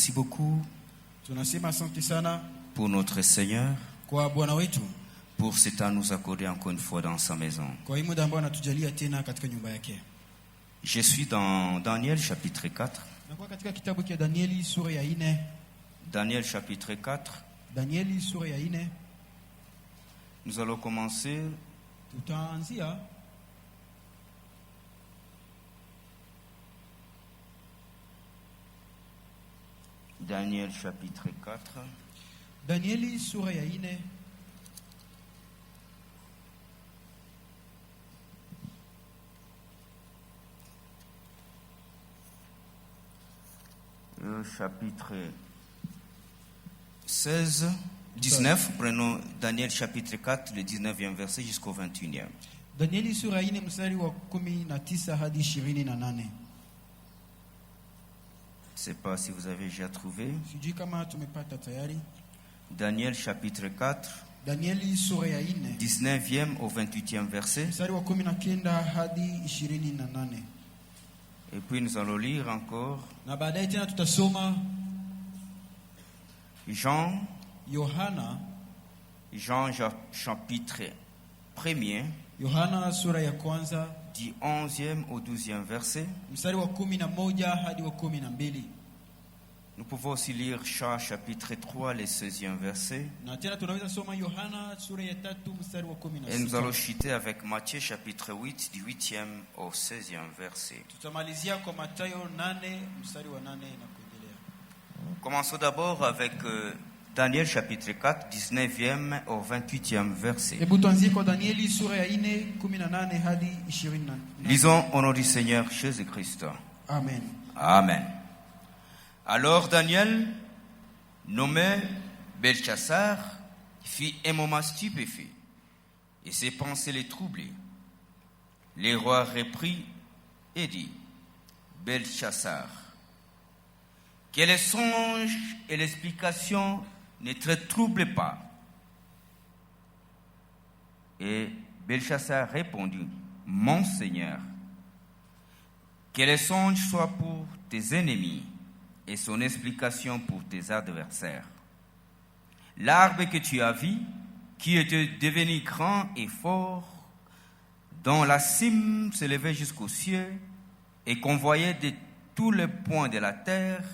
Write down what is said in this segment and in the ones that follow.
merci beaucoup Tunasema asante sana pour notre Seigneur, kwa Bwana wetu pour ce temps nous accorder encore une fois dans sa maison. kwa hii muda ambao anatujalia tena katika nyumba yake. Je suis dans Daniel chapitre 4. Nakuwa katika kitabu cha Danieli sura ya 4. Daniel chapitre 4. Danieli sura ya 4. Nous allons commencer Tutaanzia Daniel chapitre 4. Danieli sura ya 4. Chapitre 16, 19. Prenons Daniel chapitre 4, le 19e verset jusqu'au 21e. Danieli sura ya 4 mstari wa 19 hadi 28. Je ne sais pas si vous avez déjà trouvé. Sijui kama tumepata tayari. Daniel chapitre 4, Danieli sura ya 4 19e au 28e verset. mstari wa 19 hadi 28. Et puis nous allons lire encore Na baadaye tena tutasoma Jean chapitre 1er, Yohana sura ya kwanza du 11e au 12e verset. mstari wa 11 hadi wa 12. Nous pouvons aussi lire Jean chapitre 3, le 16e verset. Na tena tunaweza soma Yohana sura ya 3 mstari wa Et nous allons 16. chuter avec Matthieu chapitre 8, du 8e au 16e verset. Tutamalizia kwa Mathayo 8 mstari wa 8 na kuendelea. Commençons d'abord avec Daniel chapitre 4, 19e au 28e verset. Hebu tuanzie kwa Danieli sura ya 4 18 hadi 20. Lisons au nom du Seigneur Jésus-Christ. Amen. Amen. Alors Daniel, nommé Belchassar, fit un moment stupéfait, et ses pensées les troublaient. Le roi reprit et dit, Belchassar, que les songes et l'explication ne te troublent pas. Et Belchassar répondit, mon Seigneur, que les songes soient pour tes ennemis et son explication pour tes adversaires. L'arbre que tu as vu, qui était devenu grand et fort, dont la cime s'élevait jusqu'au ciel et qu'on voyait de tous les points de la terre,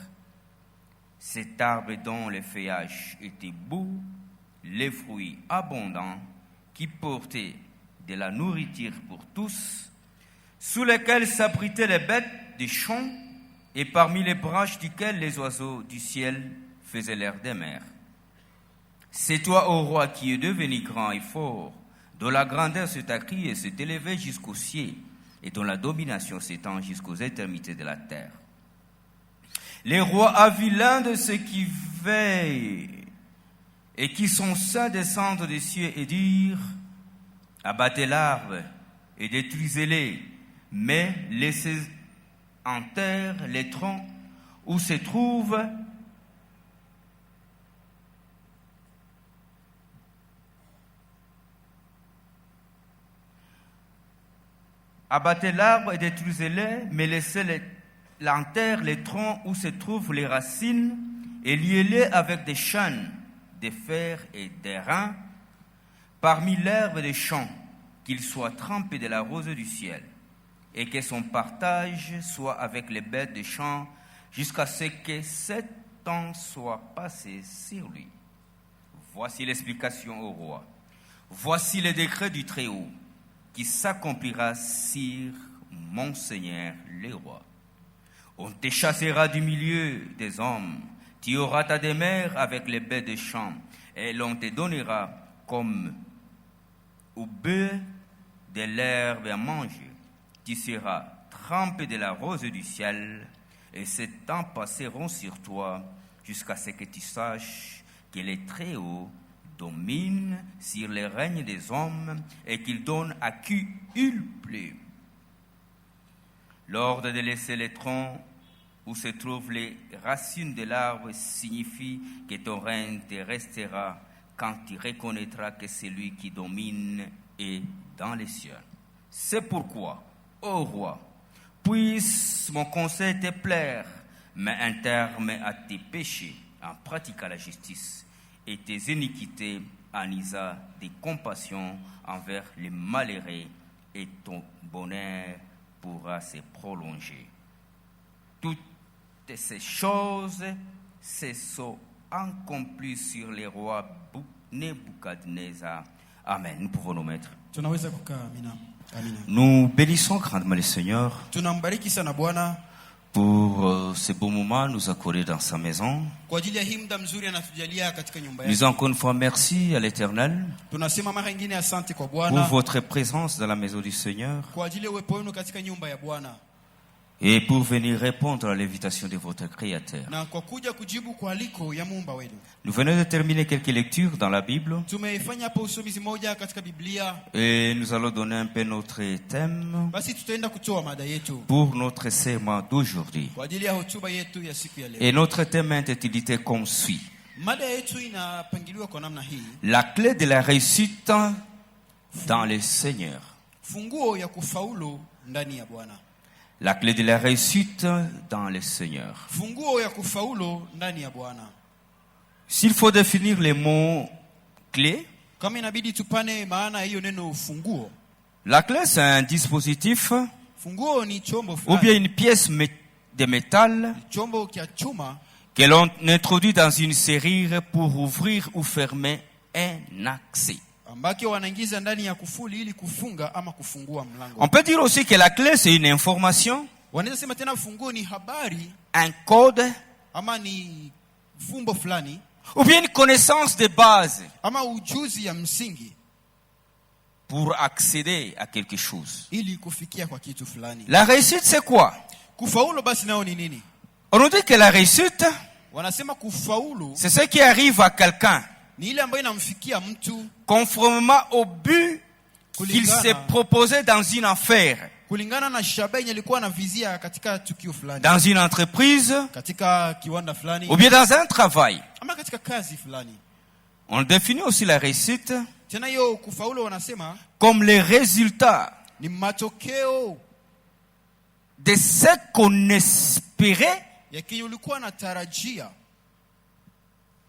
cet arbre dont le feuillage était beau, les fruits abondants, qui portaient de la nourriture pour tous, sous lesquels s'abritaient les bêtes des champs, et parmi les branches duquel les oiseaux du ciel faisaient l'air des mers. C'est toi, ô roi, qui es devenu grand et fort, dont la grandeur s'est accrue et s'est élevée jusqu'au ciel, et dont la domination s'étend jusqu'aux extrémités de la terre. Les rois a vu l'un de ceux qui veillent et qui sont saints descendre des cieux et dire, abattez l'arbre et détruisez-les, mais laissez en terre les troncs où se trouvent abattez l'arbre et détruisez-les, mais laissez en terre les troncs où se trouvent les racines et liez-les avec des chaînes, des fers et des reins, parmi l'herbe des champs, qu'il soit trempé de la rose du ciel, et que son partage soit avec les bêtes des champs, jusqu'à ce que 7 ans soient passés sur lui. Voici l'explication au roi. Voici le décret du Très-Haut, qui s'accomplira sur mon Seigneur le roi. On te chassera du milieu des hommes, tu auras ta demeure avec les bêtes des champs, et l'on te donnera comme au bœuf de l'herbe à manger. Tu seras trempé de la rose du ciel, et ces temps passeront sur toi jusqu'à ce que tu saches que le Très-Haut domine sur les règnes des hommes et qu'il donne à qui il plaît. L'ordre de laisser les troncs où se trouvent les racines de l'arbre signifie que ton règne te restera quand tu reconnaîtras que celui qui domine est dans les cieux. C'est pourquoi, ô roi, puisse mon conseil te plaire, Mets un terme à tes péchés en pratiquant la justice et tes iniquités en usant des compassions envers les malheureux et ton bonheur pourra se prolonger. Toutes ces choses se sont accomplies sur les rois Nebuchadnezzar. Amen. Nous pouvons nous mettre. Tunaweza kukaa. Amina. Amina. Nous bénissons grandement le Seigneur Tunambariki sana Bwana pour ce beau moment nous accorder dans sa maison. kwa ajili ya hii muda mzuri anatujalia katika nyumba Nous yake. encore une fois merci à l'Éternel Tunasema mara nyingine asante kwa pour Bwana votre présence dans la maison du Seigneur kwa ajili ya uwepo wenu katika nyumba ya Bwana et pour venir répondre à l'invitation de votre Créateur. na kwa kuja kujibu kwa aliko ya muumba wenu. Nous venons de terminer quelques lectures dans la Bible Tumeifanya hapo usomizi moja katika Biblia, et nous allons donner un peu notre thème basi tutaenda kutoa mada yetu pour notre sermon d'aujourd'hui. kwa ajili ya hotuba yetu ya siku ya leo. Et notre thème est intitulé comme suit: Mada yetu inapangiliwa kwa namna hii: la clé de la réussite dans le Seigneur. funguo ya kufaulu ndani ya Bwana. La clé de la réussite dans le Seigneur. Funguo ya kufaulu ndani ya Bwana. S'il faut définir les mots clé, Kama inabidi tupane maana hiyo neno funguo. la clé c'est un dispositif Funguo ni chombo ou fulani, bien une pièce de métal chombo kia chuma que l'on introduit dans une serrure pour ouvrir ou fermer un accès. ambako wanaingiza ndani ya kufuli ili kufunga ama kufungua mlango. On peut dire aussi que la clé c'est une information, Wanaweza sema tena funguo ni habari un code ama ni fumbo fulani ou bien une connaissance de base ama ujuzi ya msingi pour accéder à quelque chose. ili kufikia kwa kitu fulani. La réussite c'est quoi? Kufaulu basi nao ni nini? On nous dit que la réussite Wanasema kufaulu c'est ce qui arrive à quelqu'un ni ile ambayo inamfikia mtu conformément au but qu'il s'est proposé dans une affaire, kulingana na shabaha yenye alikuwa anavizia katika tukio fulani, dans une entreprise katika kiwanda fulani ou bien dans un travail. ama katika kazi fulani. On définit aussi la réussite Tena hiyo kufaulu wanasema comme les résultats ni matokeo de ce qu'on espérait, ya kile ulikuwa unatarajia,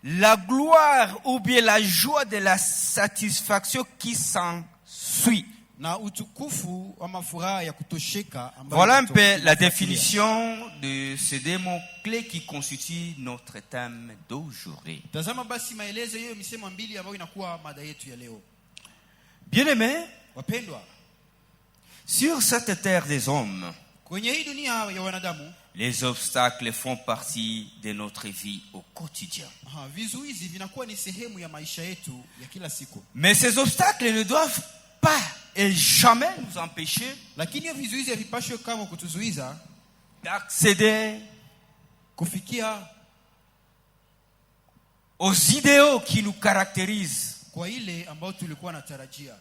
la gloire ou bien la joie de la satisfaction qui s'en suit. na utukufu ama furaha ya kutosheka ambayo Voilà un peu la inafuatilia. définition de ces deux mots clés qui constituent notre thème d'aujourd'hui. Tazama basi maelezo hiyo misemo mbili ambayo inakuwa mada yetu ya leo. Bien-aimés, Wapendwa, sur cette terre des hommes, kwenye hii dunia ya wanadamu, les obstacles font partie de notre vie au quotidien. vizuizi vinakuwa ni sehemu ya maisha yetu ya kila siku. Mais ces obstacles ne doivent pas et jamais nous empêcher Lakini hiyo vizuizi havipashwe kama kutuzuiza d'accéder kufikia aux idéaux qui nous caractérisent, kwa ile ambayo tulikuwa natarajia,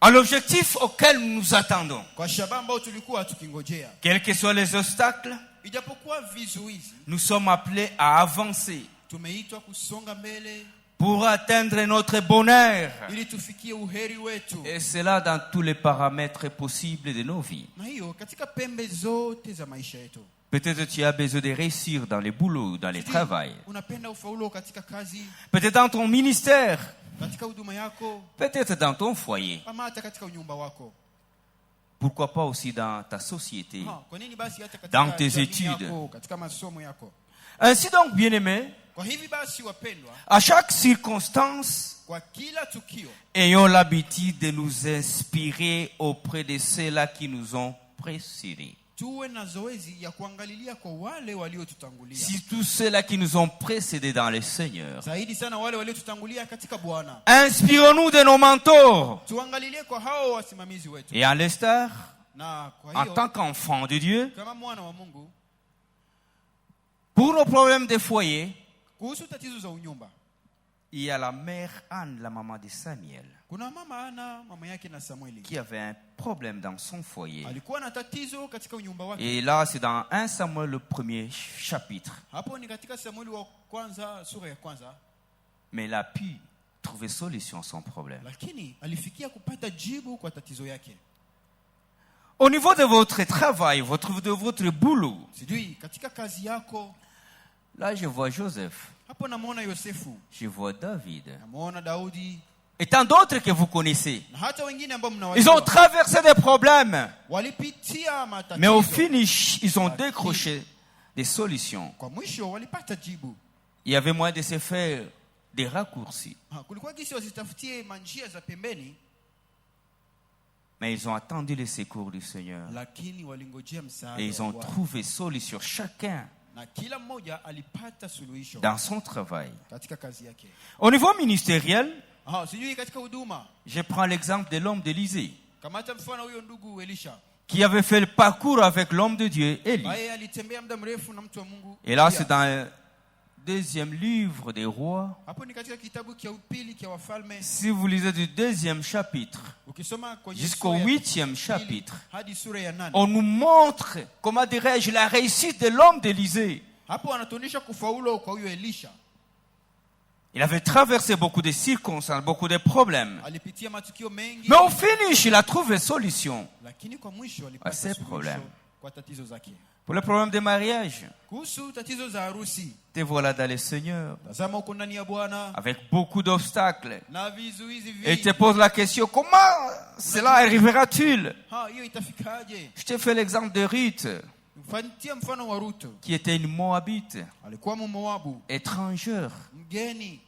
à l'objectif auquel nous nous attendons. kwa shabaha ambayo tulikuwa tukingojea. Quels que soient les obstacles, Ijapokuwa vizuizi, nous sommes appelés à avancer tumeitwa kusonga mbele pour atteindre notre bonheur. ili tufikie uheri wetu. Et cela dans tous les paramètres possibles de nos vies. Na hiyo katika pembe zote za maisha yetu. Peut-être tu as besoin de réussir dans les boulots, dans les travail. Unapenda ufaulu katika kazi, Peut-être dans ton ministère. katika huduma yako, Peut-être dans ton foyer. ama hata katika unyumba wako. Pourquoi pas aussi dans ta société. Kwa nini basi hata katika Dans tes jamii études. yako, katika masomo yako? Ainsi donc, bien-aimés, Kwa hivi basi wapendwa, à chaque circonstance, kwa kila tukio ayons l'habitude de nous inspirer auprès de ceux-là qui nous ont précédés. tuwe na zoezi ya kuangalilia kwa wale waliotutangulia. Surtout ceux-là qui nous ont précédés dans le Seigneur. Zaidi sana wale waliotutangulia katika Bwana. Inspirons-nous de nos mentors. Tuangalilie kwa hao wasimamizi wetu. Et en l'estar, Na kwa en hiyo tant qu'enfant de Dieu, kama mwana wa Mungu, pour nos problèmes de foyer, kuhusu tatizo za unyumba, il y a la mère Anne, la maman de Samuel, kuna mama Ana, mama yake na Samueli, qui avait un problème dans son foyer. alikuwa na tatizo katika unyumba wake. Et là, c'est dans 1 Samuel, le premier chapitre. Hapo ni katika Samueli wa kwanza sura ya kwanza, Mais il a pu trouver solution à son problème. lakini alifikia kupata jibu kwa tatizo yake. Au niveau de votre travail, de votre boulot, Sijui katika kazi yako. là je vois Joseph, Hapo namuona Yosefu, je vois David, namuona Daudi et tant d'autres que vous connaissez. na hata wengine ambao Ils ont mnawajua. traversé des problèmes, Walipitia matatizo. mais au finish, ils ont décroché des solutions. Kwa mwisho walipata jibu. Il y avait moyen de se faire des raccourcis, Kulikuwa gisi wasitafutie manjia za pembeni, mais ils ont attendu le secours du Seigneur. lakini walingojea msaada. Et ils wa ont Bwana. trouvé solution, chacun Na kila mmoja alipata suluhisho dans son travail. katika kazi yake. Au niveau ministériel, Sijui katika huduma. je prends l'exemple de l'homme d'Élysée, Kamata mfano huyo ndugu Elisha. qui avait fait le parcours avec l'homme de Dieu, Élie. Baye alitembea muda mrefu na mtu wa Mungu. Et là, Elia. c'est dans le deuxième livre des rois. Hapo ni katika kitabu cha upili cha wafalme. Si vous lisez du deuxième chapitre Ukisoma kwenye jusqu'au sura ya 8e pili chapitre, hadi sura ya 8. on nous montre, comment dirais-je, la réussite de l'homme d'Élysée. Hapo anatuonyesha kufaulu kwa huyo Elisha. Il avait traversé beaucoup de circonstances, beaucoup de problèmes. Alipitia matukio mengi. Mais au finish, il a trouvé solution Lakini kwa mwisho à alipata ces suluhisho problèmes. kwa tatizo zake. Pour le problème de mariage, Kuhusu tatizo za harusi, te voilà dans le Seigneur, tazama uko ndani ya Bwana avec beaucoup d'obstacles. na vizuizi Et il te vingi. pose la question, comment cela arrivera-t-il? Hiyo itafikaje? Je te fais l'exemple de Ruth, Mfanitia mfano wa Ruth. qui était une Moabite, Alikuwa Mmoabu, étrangère. mgeni,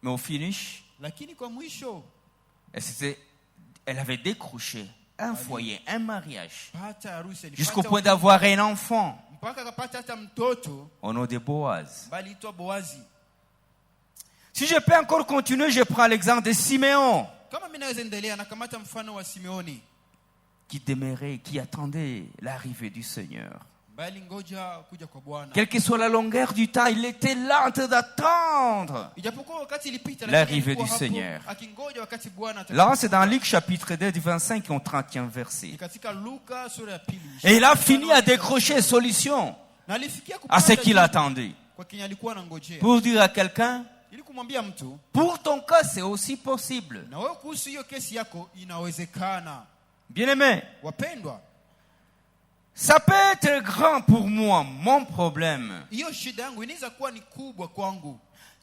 Mais au finish, lakini kwa mwisho elle avait décroché un foyer, un mariage, pata harusi, jusqu'au point d'avoir un enfant mpaka akapata hata mtoto au nom de Boaz. bali itwa Boazi. Si je peux encore continuer, je prends l'exemple de Siméon, Kama mimi naweza endelea, nakamata mfano wa Simeoni, qui demeurait, qui attendait l'arrivée du Seigneur. bali ngoja kuja kwa Bwana. Quelle que soit la longueur du temps, il était lent d'attendre Ijapokuwa wakati ilipita, l'arrivée alikuwa du hapo, Seigneur. akingoja wakati Bwana Là, c'est dans Luc chapitre 2, du 25 au 30e verset. Ni katika Luka sura ya pili. Et il a fini à décrocher solution Na alifikia à kupata ce qu'il jibu attendait. kwa kenye alikuwa anangojea. Pour dire à quelqu'un, Ili kumwambia mtu, pour ton cas, c'est aussi possible. na wewe kuhusu hiyo kesi yako inawezekana. Bien-aimé, Wapendwa, ça peut être grand pour moi, mon problème. hiyo shida yangu inaweza kuwa ni kubwa kwangu.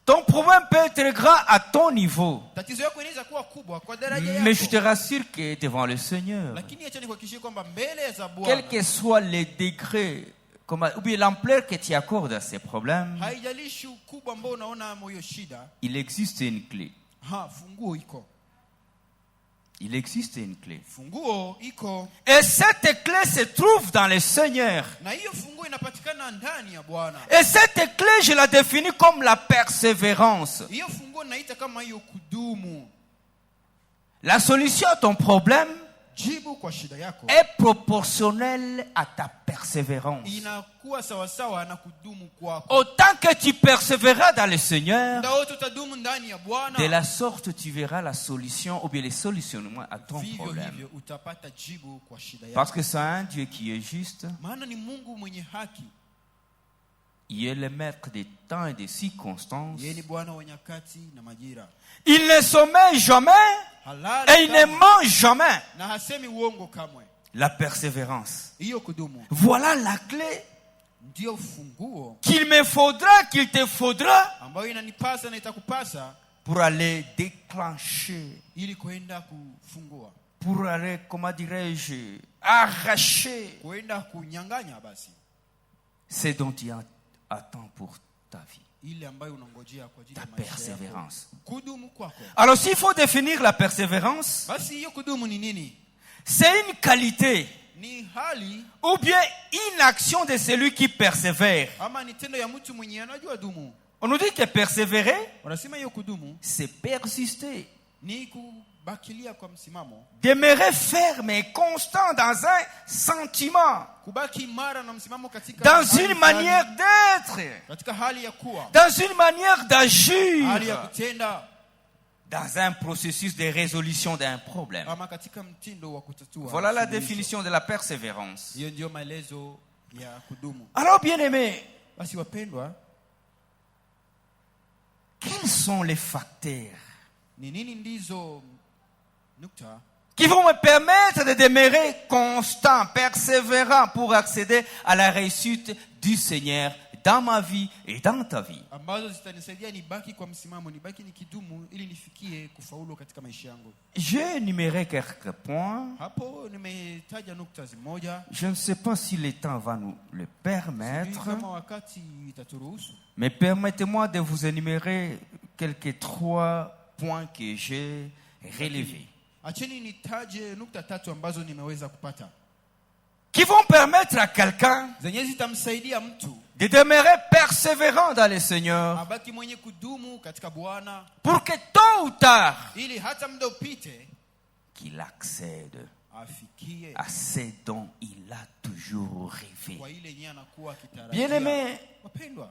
Ton problème peut être grand à ton niveau. Tatizo yako inaweza kuwa kubwa kwa daraja Mais je te yako. rassure que devant le Seigneur, Lakini acha nikuhakikishie kwamba mbele za quel Bwana, que soit le degré, ou bien l'ampleur que tu accordes à ces problèmes, haijalishi ukubwa ambao unaona hiyo shida, il existe une clé. funguo iko. Il existe une clé. Funguo iko. Et cette clé se trouve dans le Seigneur. Na hiyo funguo inapatikana ndani ya Bwana. Et cette clé, je la définis comme la persévérance. Hiyo funguo naita kama hiyo kudumu. La solution à ton problème Jibu kwa shida yako est proportionnelle à ta persévérance. inakuwa sawasawa na kudumu kwako. Autant que tu persévéreras dans le Seigneur, Muda wote utadumu ndani ya Bwana. de la sorte tu verras la solution ou bien les solutionnements à ton Vivyo problème. hivyo utapata jibu kwa shida Parce yako. que c'est un Dieu qui est juste. Maana ni Mungu mwenye haki. Il est le maître des temps et des circonstances. Yeye ni Bwana wa nyakati na majira. Il ne sommeille jamais Halali et il ne kamwe, ment jamais. na hasemi uongo kamwe. La persévérance. Hiyo kudumu Voilà la clé ndio funguo qu'il me faudra, qu'il te faudra ambayo inanipasa na itakupasa pour aller déclencher, ili kuenda kufungua, pour aller, comment dirais-je, arracher kuenda kunyang'anya basi ce dont tu attends pour ta vie. ile ambayo unangojea kwa ajili Ta ya maisha yako. persévérance. Kudumu kwako. Alors s'il faut définir la persévérance, Basi hiyo kudumu ni nini? c'est une qualité Ni hali ou bien une action de celui qui persévère. ama ni tendo ya mtu mwenye anajua dumu. On nous dit que persévérer, Wanasema hiyo kudumu c'est persister. ni kubakilia kwa msimamo, Demeurer ferme et constant dans un sentiment, kubaki imara na msimamo katika dans hali une fulani, manière d'être, katika hali ya kuwa, dans une manière hali ya d'agir, kutenda, dans un processus de résolution d'un problème. ama katika mtindo wa kutatua. Voilà la suluhisho. définition de la persévérance. Hiyo ndio maelezo ya kudumu. Alors, bien-aimés, Basi wapendwa, quels sont les facteurs ni nini ndizo nukta qui vont me permettre de demeurer constant, persévérant pour accéder à la réussite du Seigneur dans ma vie et dans ta vie. ambazo zitanisaidia nibaki kwa msimamo, nibaki nikidumu ili nifikie kufaulu katika maisha yangu. J'ai énuméré quelques points. Hapo nimetaja nukta zimoja. Je ne sais pas si le temps va nous le permettre, Kama wakati itaturuhusu. mais permettez-moi de vous énumérer quelques 3 points que j'ai relevés, Acheni nitaje nukta 3 ambazo nimeweza kupata. qui vont permettre à quelqu'un Zenye zitamsaidia mtu de demeurer persévérant dans le Seigneur, abaki mwenye kudumu katika Bwana, pour que tôt ou tard, ili hata muda upite qu'il accède afikie à ce dont il a toujours rêvé. kwa ile yenye anakuwa akitarajia. Bien-aimé, Wapendwa,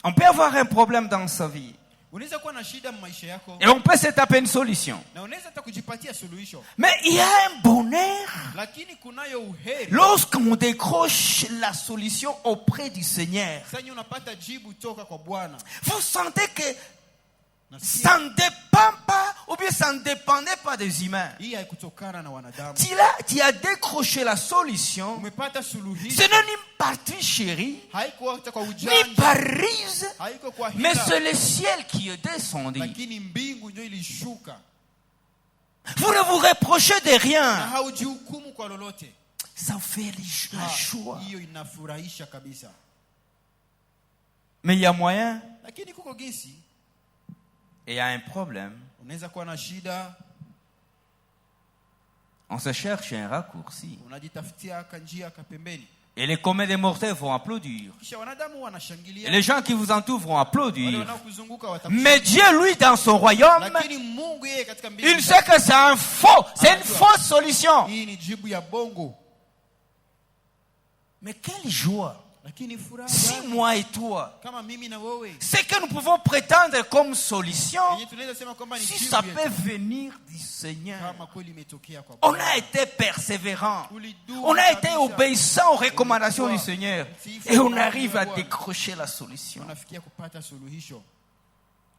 on peut avoir un problème dans sa vie unaweza kuwa na shida maisha yako et on peut se taper une solution. na unaweza hata kujipatia suluhisho, Mais il y a un bonheur lakini kunayo uheri lorsqu'on décroche la solution auprès du Seigneur. sasa unapata jibu toka kwa Bwana. Vous sentez que Nasikia ça ne dépend pas, ou bien ça ne dépendait pas des humains. hii haikutokana na wanadamu. Tu as décroché la solution. Umepata Ce suluhisho, n'est ni par tricherie, haikuwa hata kwa ni ujanja, par ruse, haiko kwa mais hila, c'est le ciel qui est descendu. lakini mbingu ndio ilishuka. Vous ne vous reprochez de Na rien. haujihukumu kwa lolote. Ça fait la joie. Hiyo inafurahisha kabisa. Mais il y a moyen, Lakini kuko gisi et il y a un problème. unaweza kuwa na shida, On se cherche un raccourci. unajitafutia kanjia kapembeni, Et les communs des mortels vont applaudir. kisha wanadamu Et wanashangilia, les gens qui vous entourent vont wale applaudir. wanaokuzunguka Mais watakushangilia. Dieu, lui, dans son royaume, Lakini Mungu yeye katika il mbingu sait que c'est un faux, c'est une fausse solution. hii ni jibu ya bongo. Mais quelle joie, Lakini furaha si gani moi et toi, kama mimi na wewe ce que nous pouvons prétendre comme solution, yenye tunaweza sema kwamba ni si jibu ça yetu, peut venir du Seigneur. kama kweli imetokea kwa On Bwana. a été persévérant, Ulidumu on a été kabisa. obéissant aux recommandations du Seigneur, et on arrive à décrocher la solution. Unafikia kupata suluhisho.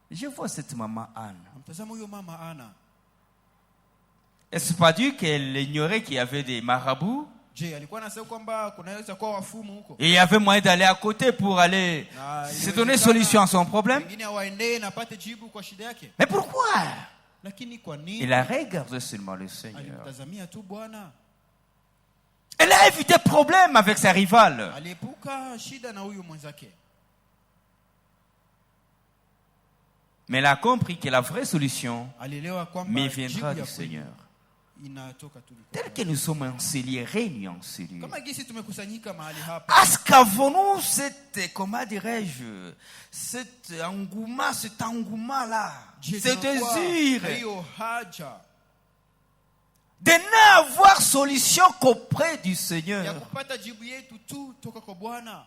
Je vois cette maman Anne. Mtazamo huyo mama Ana. Est-ce pas Dieu qu'elle ignorait qu'il y avait des marabouts? Je, alikuwa anasema kwamba kunaweza kuwa wafumu huko? Et il y avait moyen d'aller à côté pour aller se donner solution à son problème. Wengine awaendee na apate jibu kwa shida yake. Mais pourquoi? Lakini kwa nini? Il a regardé seulement le Seigneur. Alimtazamia tu Bwana. Elle a évité problème avec sa rivale. Aliepuka shida na huyu mwenzake. Mais elle a compris que la vraie solution Alielewa kwamba me jibu viendra ya du kweli Seigneur. inatoka tu. Tel que nous sommes en cellier, réunis en cellier. Kama gisi tumekusanyika mahali hapa. Est-ce qu'avons-nous cette, comment dirais-je, cet engouement-là, Je ce tunakuwa désir na hiyo haja de n'avoir solution qu'auprès du ya Seigneur. kupata jibu yetu tu toka kwa Bwana.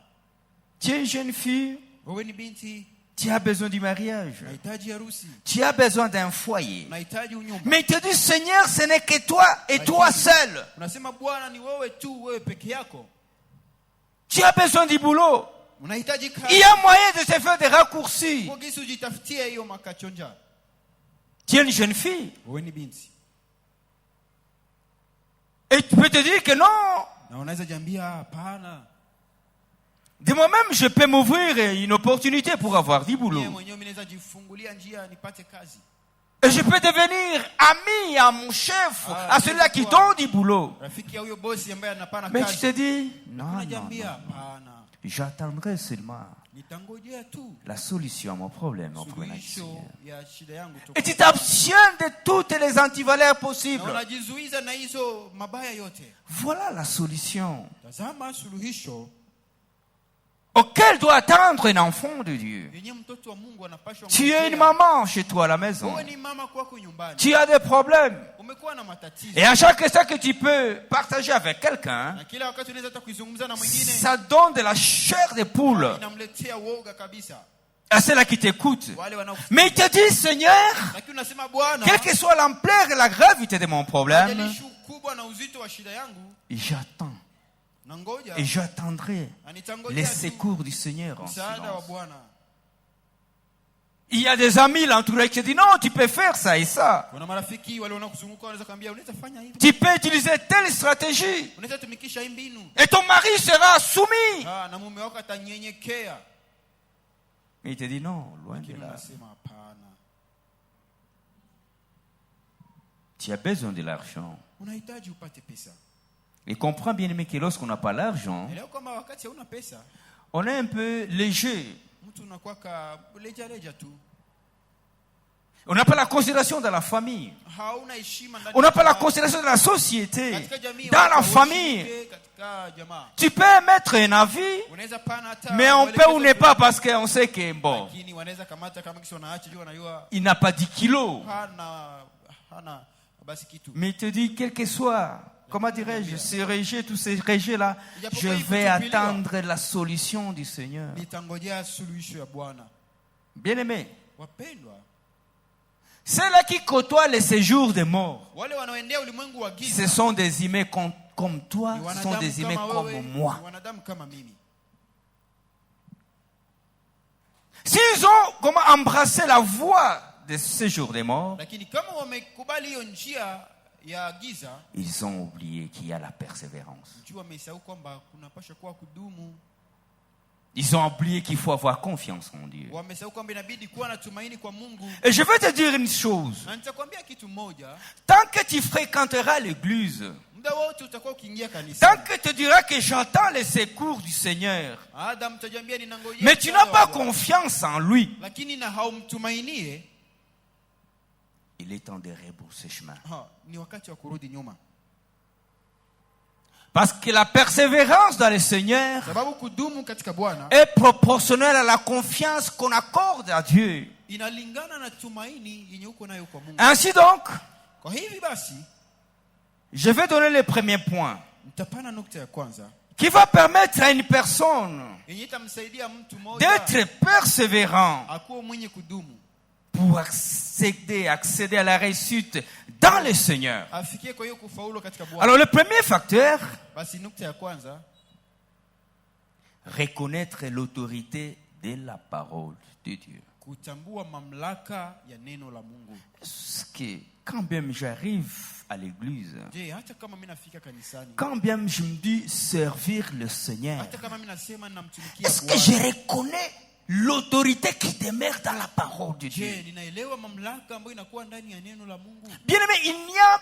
Tu es une jeune fille, Wewe ni binti, tu as besoin du mariage, unahitaji harusi, tu as besoin d'un foyer. unahitaji unyumba. Mais tu dis, Seigneur, ce n'est que toi et toi seul. Unasema Bwana ni wewe tu, wewe peke yako. Tu as besoin du boulot. Unahitaji Il kazi. y a moyen de se faire des raccourcis. Kwa gisi ujitafutie hiyo makachonja. Tu es une jeune fille. Wewe ni binti. Et tu peux te dire que non. Na unaweza jambia hapana. De moi-même, je peux m'ouvrir une opportunité pour avoir du boulot. Mimi mwenyewe mimi naweza jifungulia njia nipate kazi. Et je peux devenir ami à mon chef, à celui-là qui donne du boulot. Rafiki ya huyo bosi ambaye anapana Mais tu kazi. te dis, non, non, Unajambia non. hapana. J'attendrai seulement Nitangojea tu la solution à mon problème auprès du suluhisho Seigneur. ya shida yangu Et toka. tu t'abstiens de toutes les antivaleurs Na possibles. unajizuiza na hizo mabaya yote. Voilà la solution Tazama suluhisho auquel doit attendre un enfant de Dieu. yenye mtoto wa Mungu anapashwa. Tu es une maman chez toi à la maison. Wewe ni mama kwako nyumbani. Tu as des problèmes. Umekuwa na matatizo. Et à chaque instant que tu peux partager avec quelqu'un, Na kila wakati unaweza hata kuizungumza na mwingine. ça donne de la chair de poule Inamletea woga kabisa. à ceux-là qui t'écoutent. Wale wanao. Mais il te dit, Seigneur, Lakini unasema Bwana, quelle que soit l'ampleur et la gravité de mon problème, hajalishi ukubwa na uzito wa shida yangu, j'attends na ngoja et j'attendrai na nitangojea les tu secours du Seigneur en msaada wa silence. Bwana. Il y a des amis l'entourage qui disent non, tu peux faire ça et ça. Kuna marafiki wale wanakuzunguka wanaweza kuambia unaweza fanya hivi. Tu peux utiliser telle stratégie. Unaweza tumikisha hii mbinu. Et ton mari sera soumis. Na mume wako atanyenyekea. Mais il te dit non, loin de là. Unasema hapana. Tu as besoin de l'argent. Unahitaji upate pesa. Et comprends bien aimé que lorsqu'on n'a pas l'argent, Leo kama wakati hauna pesa, on est un peu léger. mtu unakuwa ka leja tu. On n'a pas la considération dans la famille. Hauna heshima ndani. On n'a pas la considération dans la société. Katika jamii, Dans la watu famille. katika jamaa. Tu peux mettre un avis, Unaweza pana hata mais on peut ou n'est pas parce qu'on sait que bon, lakini wanaweza kamata kama kisha unaacha juu wanajua il n'a pas 10 kilos. hana basi kitu. Mais il te dit, quel que soit, comment dirais-je, ces rejets, tous ces rejets-là, je vais attendre la solution du Seigneur. Nitangojea suluhisho ya Bwana. Bien-aimé, Wapendwa, ceux-là qui côtoient les séjours des morts, wale wanaoendea ulimwengu wa ce giza sont des humains comme toi, ni ce sont des humains kama comme wewe, moi. ni wanadamu kama mimi. S'ils ont comment embrassé la voie de ce séjour des morts, Lakini kama wamekubali hiyo njia ya giza, ils ont oublié qu'il y a la persévérance. njoo wamesahau kwamba kunapaswa kuwa kudumu. Ils ont oublié qu'il faut avoir confiance en Dieu. Wamesahau kwamba inabidi kuwa na tumaini kwa Mungu. Et je vais te dire une chose. Na nitakwambia kitu moja, Tant que tu fréquenteras l'église, muda wote utakuwa ukiingia tant kanisa. que tu diras que j'entends les secours du Seigneur, Adam mtajambia ninangojea. mais tu n'as pas confiance en lui, Lakini na haumtumainie, il est temps de rebrousser chemin. ni wakati wa kurudi nyuma. Parce que la persévérance dans le Seigneur Sababu kudumu katika Bwana est proportionnelle à la confiance qu'on accorde à Dieu. inalingana na tumaini yenye uko nayo kwa Mungu. Ainsi donc, Kwa hivi basi, je vais donner le premier point nitapana nukta ya kwanza qui va permettre à une personne yenye itamsaidia mtu mmoja d'être persévérant akuwe mwenye kudumu, pour accéder à la réussite dans le Seigneur. afikie kwa hiyo kufaulu katika Bwana. Alors le premier facteur, Basi nukta ya kwanza, reconnaître l'autorité de la parole de Dieu. kutambua mamlaka ya neno la Mungu. Parce que quand bien j'arrive à l'église, Je, hata kama mimi nafika kanisani, quand bien je me dis servir le Seigneur, hata kama mimi nasema ninamtumikia est-ce que je Bwana, reconnais l'autorité qui demeure dans la parole de Dieu? je, ninaelewa mamlaka ambayo inakuwa ndani ya neno la Mungu? Bien aimé, il n'y a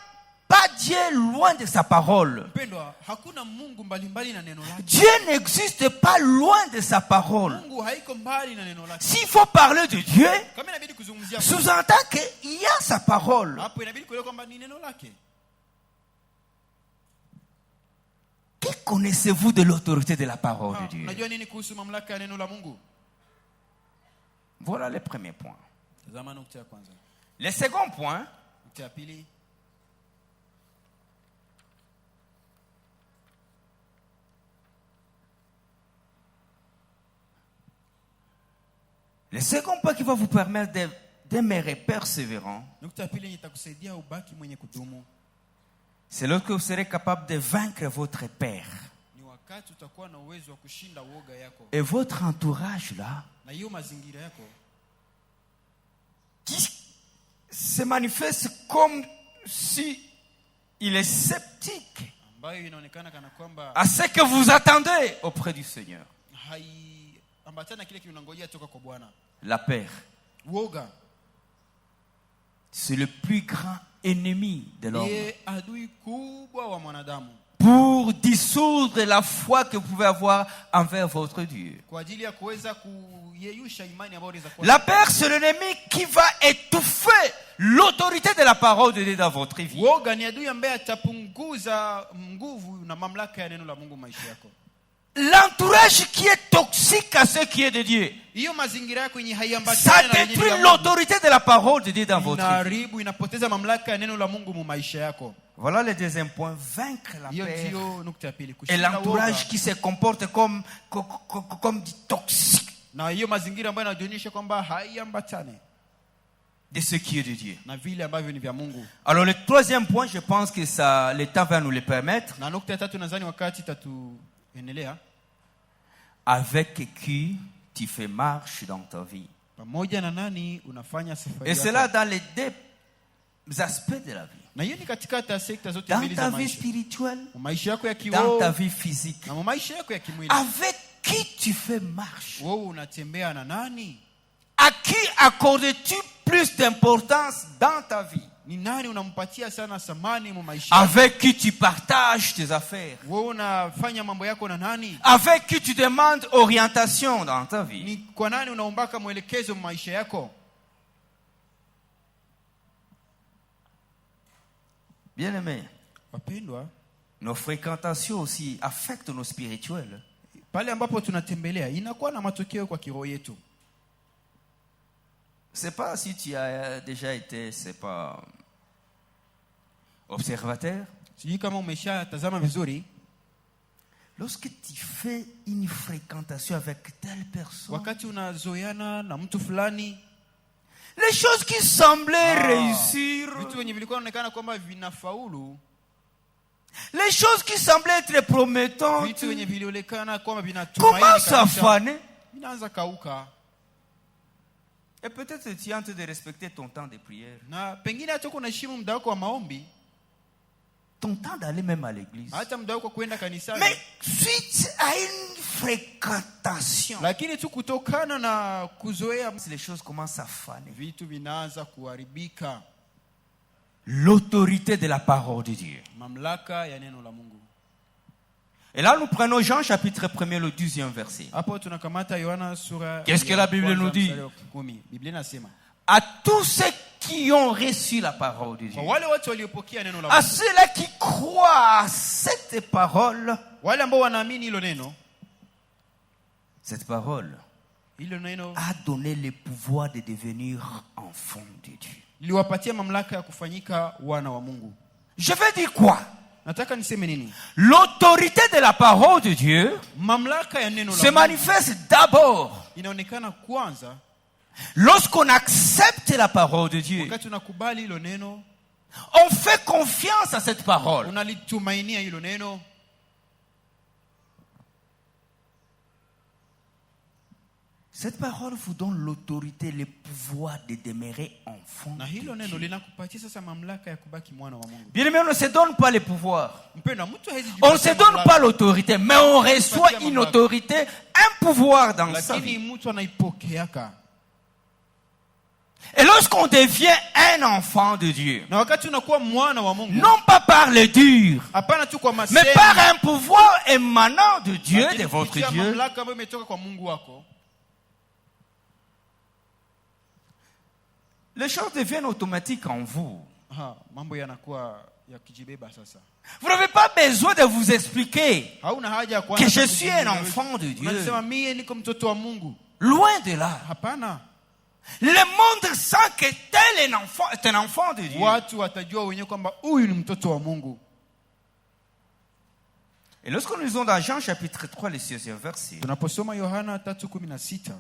pas Dieu loin de sa parole. Mpendwa, hakuna Mungu mbalimbali na neno lake. Dieu n'existe pas loin de sa parole. Mungu haiko mbali na neno lake. S'il faut parler de Dieu, Kama inabidi kuzungumzia Mungu, sous-entend qu'il y a sa parole. hapo inabidi kuelewa kwamba ni neno lake. Que connaissez-vous de l'autorité de la parole de Dieu? Unajua nini kuhusu mamlaka ya neno la Mungu? Voilà le premier point. Tazama nukta ya kwanza. Le second point, Nukta ya pili, le second point qui va vous permettre de demeurer persévérant, nukta ya pili yenye itakusaidia ubaki mwenye kudumu c'est lorsque vous serez capable de vaincre votre père ni wakati utakuwa na uwezo wa kushinda uoga yako et votre entourage là, na hiyo mazingira yako qui se manifeste comme si il est sceptique ambayo inaonekana kana kwamba à ce que vous attendez auprès du Seigneur. haiambatana kile kinangojea toka kwa Bwana. La peur, Uoga c'est le plus grand ennemi de l'homme. ndiye adui kubwa wa mwanadamu Pour dissoudre la foi que vous pouvez avoir envers votre Dieu. kwa ajili ya kuweza kuyeyusha imani ambayo unaweza kuwa. La peur, c'est l'ennemi qui va étouffer l'autorité de la parole de Dieu dans votre vie. Uoga ni adui ambaye atapunguza nguvu na mamlaka ya neno la Mungu maisha yako. L'entourage qui est toxique à ce qui est de Dieu, Hiyo mazingira yako yenye ça haiambatani na yenye détruit ya Mungu, l'autorité de la parole de Dieu dans votre vie. inaharibu, inapoteza mamlaka ya neno la Mungu mu maisha yako. Voilà le deuxième point, vaincre la Hiyo peur ndio nukta ya pili, et kushinda l'entourage uoga. qui se comporte comme du toxique Na hiyo mazingira ambayo inajionyesha kwamba haiambatani de ce qui est de Dieu. na vile ambavyo ni vya Mungu. Alors le troisième point, je pense que ça, le temps va nous le permettre. Na nukta ya tatu nadhani wakati tatuendelea, Avec qui tu fais marche dans ta vie. pamoja na nani unafanya safari Et yako. cela dans les deux aspects de la vie. Na hiyo ni katika sekta zote Dans mbili ta za vie maisha. spirituelle, Maisha yako ya dans kiroho ta vie physique. na maisha yako ya kimwili. Avec qui tu fais marche? Wewe unatembea na nani? À qui accordes-tu plus d'importance dans ta vie? Ni nani unampatia sana thamani mu maisha yako? Avec qui tu partages tes affaires? Wewe unafanya mambo yako na nani? Avec qui tu demandes orientation dans ta vie? Ni kwa nani unaombaka mwelekezo mu maisha yako? Bien-aimés, Wapendwa, nos fréquentations aussi affectent nos spirituels. pale ambapo tunatembelea inakuwa na matokeo kwa kiroho yetu. C'est pas si tu as déjà été, c'est pas observateur. Sijui kama umeshatazama vizuri, Lorsque tu fais une fréquentation avec telle personne, wakati unazoeana na mtu fulani, les choses qui semblaient réussir, vitu venye vilikuwa vinaonekana kwamba vinafaulu, les choses qui semblaient être promettantes, vitu venye vilionekana kwamba vinatumaini commencent à kabisa, faner. vinaanza kauka. Et peut-être tu es en train de respecter ton temps de prière, Na pengine hata uko unaheshimu muda wako wa maombi, ton temps d'aller même à l'église. hata muda wako kwenda kanisani, Mais suite à une fréquentation, lakini tu kutokana na kuzoea les choses commencent à faner. vitu vinaanza kuharibika. L'autorité de la parole de Dieu. Mamlaka ya neno la Mungu. Et là, nous prenons Jean chapitre 1er, le 12e verset. Hapo tunakamata Yohana sura. Qu'est-ce que la Bible nous dit? 10. Biblia inasema, À tous ceux qui ont reçu la parole de Dieu, kwa wale wote waliopokea neno la à Mungu, ceux-là qui croient à cette parole, wale ambao wanaamini hilo neno, cette parole hilo neno a donné le pouvoir de devenir enfant de Dieu. liwapatia mamlaka ya kufanyika wana wa Mungu. Je veux dire quoi? Nataka niseme nini? L'autorité de la parole de Dieu Mamlaka ya neno la se Mungu manifeste d'abord inaonekana kwanza lorsqu'on accepte la parole de Dieu. wakati unakubali hilo neno, On fait confiance à cette parole. unalitumainia hilo neno. Cette parole vous donne l'autorité, le pouvoir de demeurer enfant Na de hilo neno Dieu. linakupatia sasa mamlaka ya kubaki mwana wa Mungu. Bien aimé, on ne se donne pas le pouvoir. Mpendwa, mtu hawezi On ne se jipatia donne mamlaka, pas l'autorité, mais on reçoit une autorité, un pouvoir dans sa lakini vie. mtu anaipokeaka. Et lorsqu'on devient un enfant de Dieu, Na wakati unakuwa mwana wa Mungu, non pas par le dur, hapana tu kwa mais masemi, par un pouvoir émanant de Dieu, lakini de votre kupitia Dieu, mamlaka ambayo imetoka kwa Mungu wako, les choses deviennent automatiques en vous. mambo yanakuwa yakijibeba sasa. Vous n'avez pas besoin de vous expliquer Hauna haja ya kuanza que je kujibu suis un wewe. enfant de Dieu. Unasema mimi niko mtoto wa Mungu. Loin de là. Hapana. Le monde sent que tel est un enfant de Dieu. Watu watajua wenyewe kwamba huyu ni mtoto wa Mungu. Et lorsque nous lisons dans Jean chapitre 3, le 16e verset, Tunaposoma Yohana 3:16,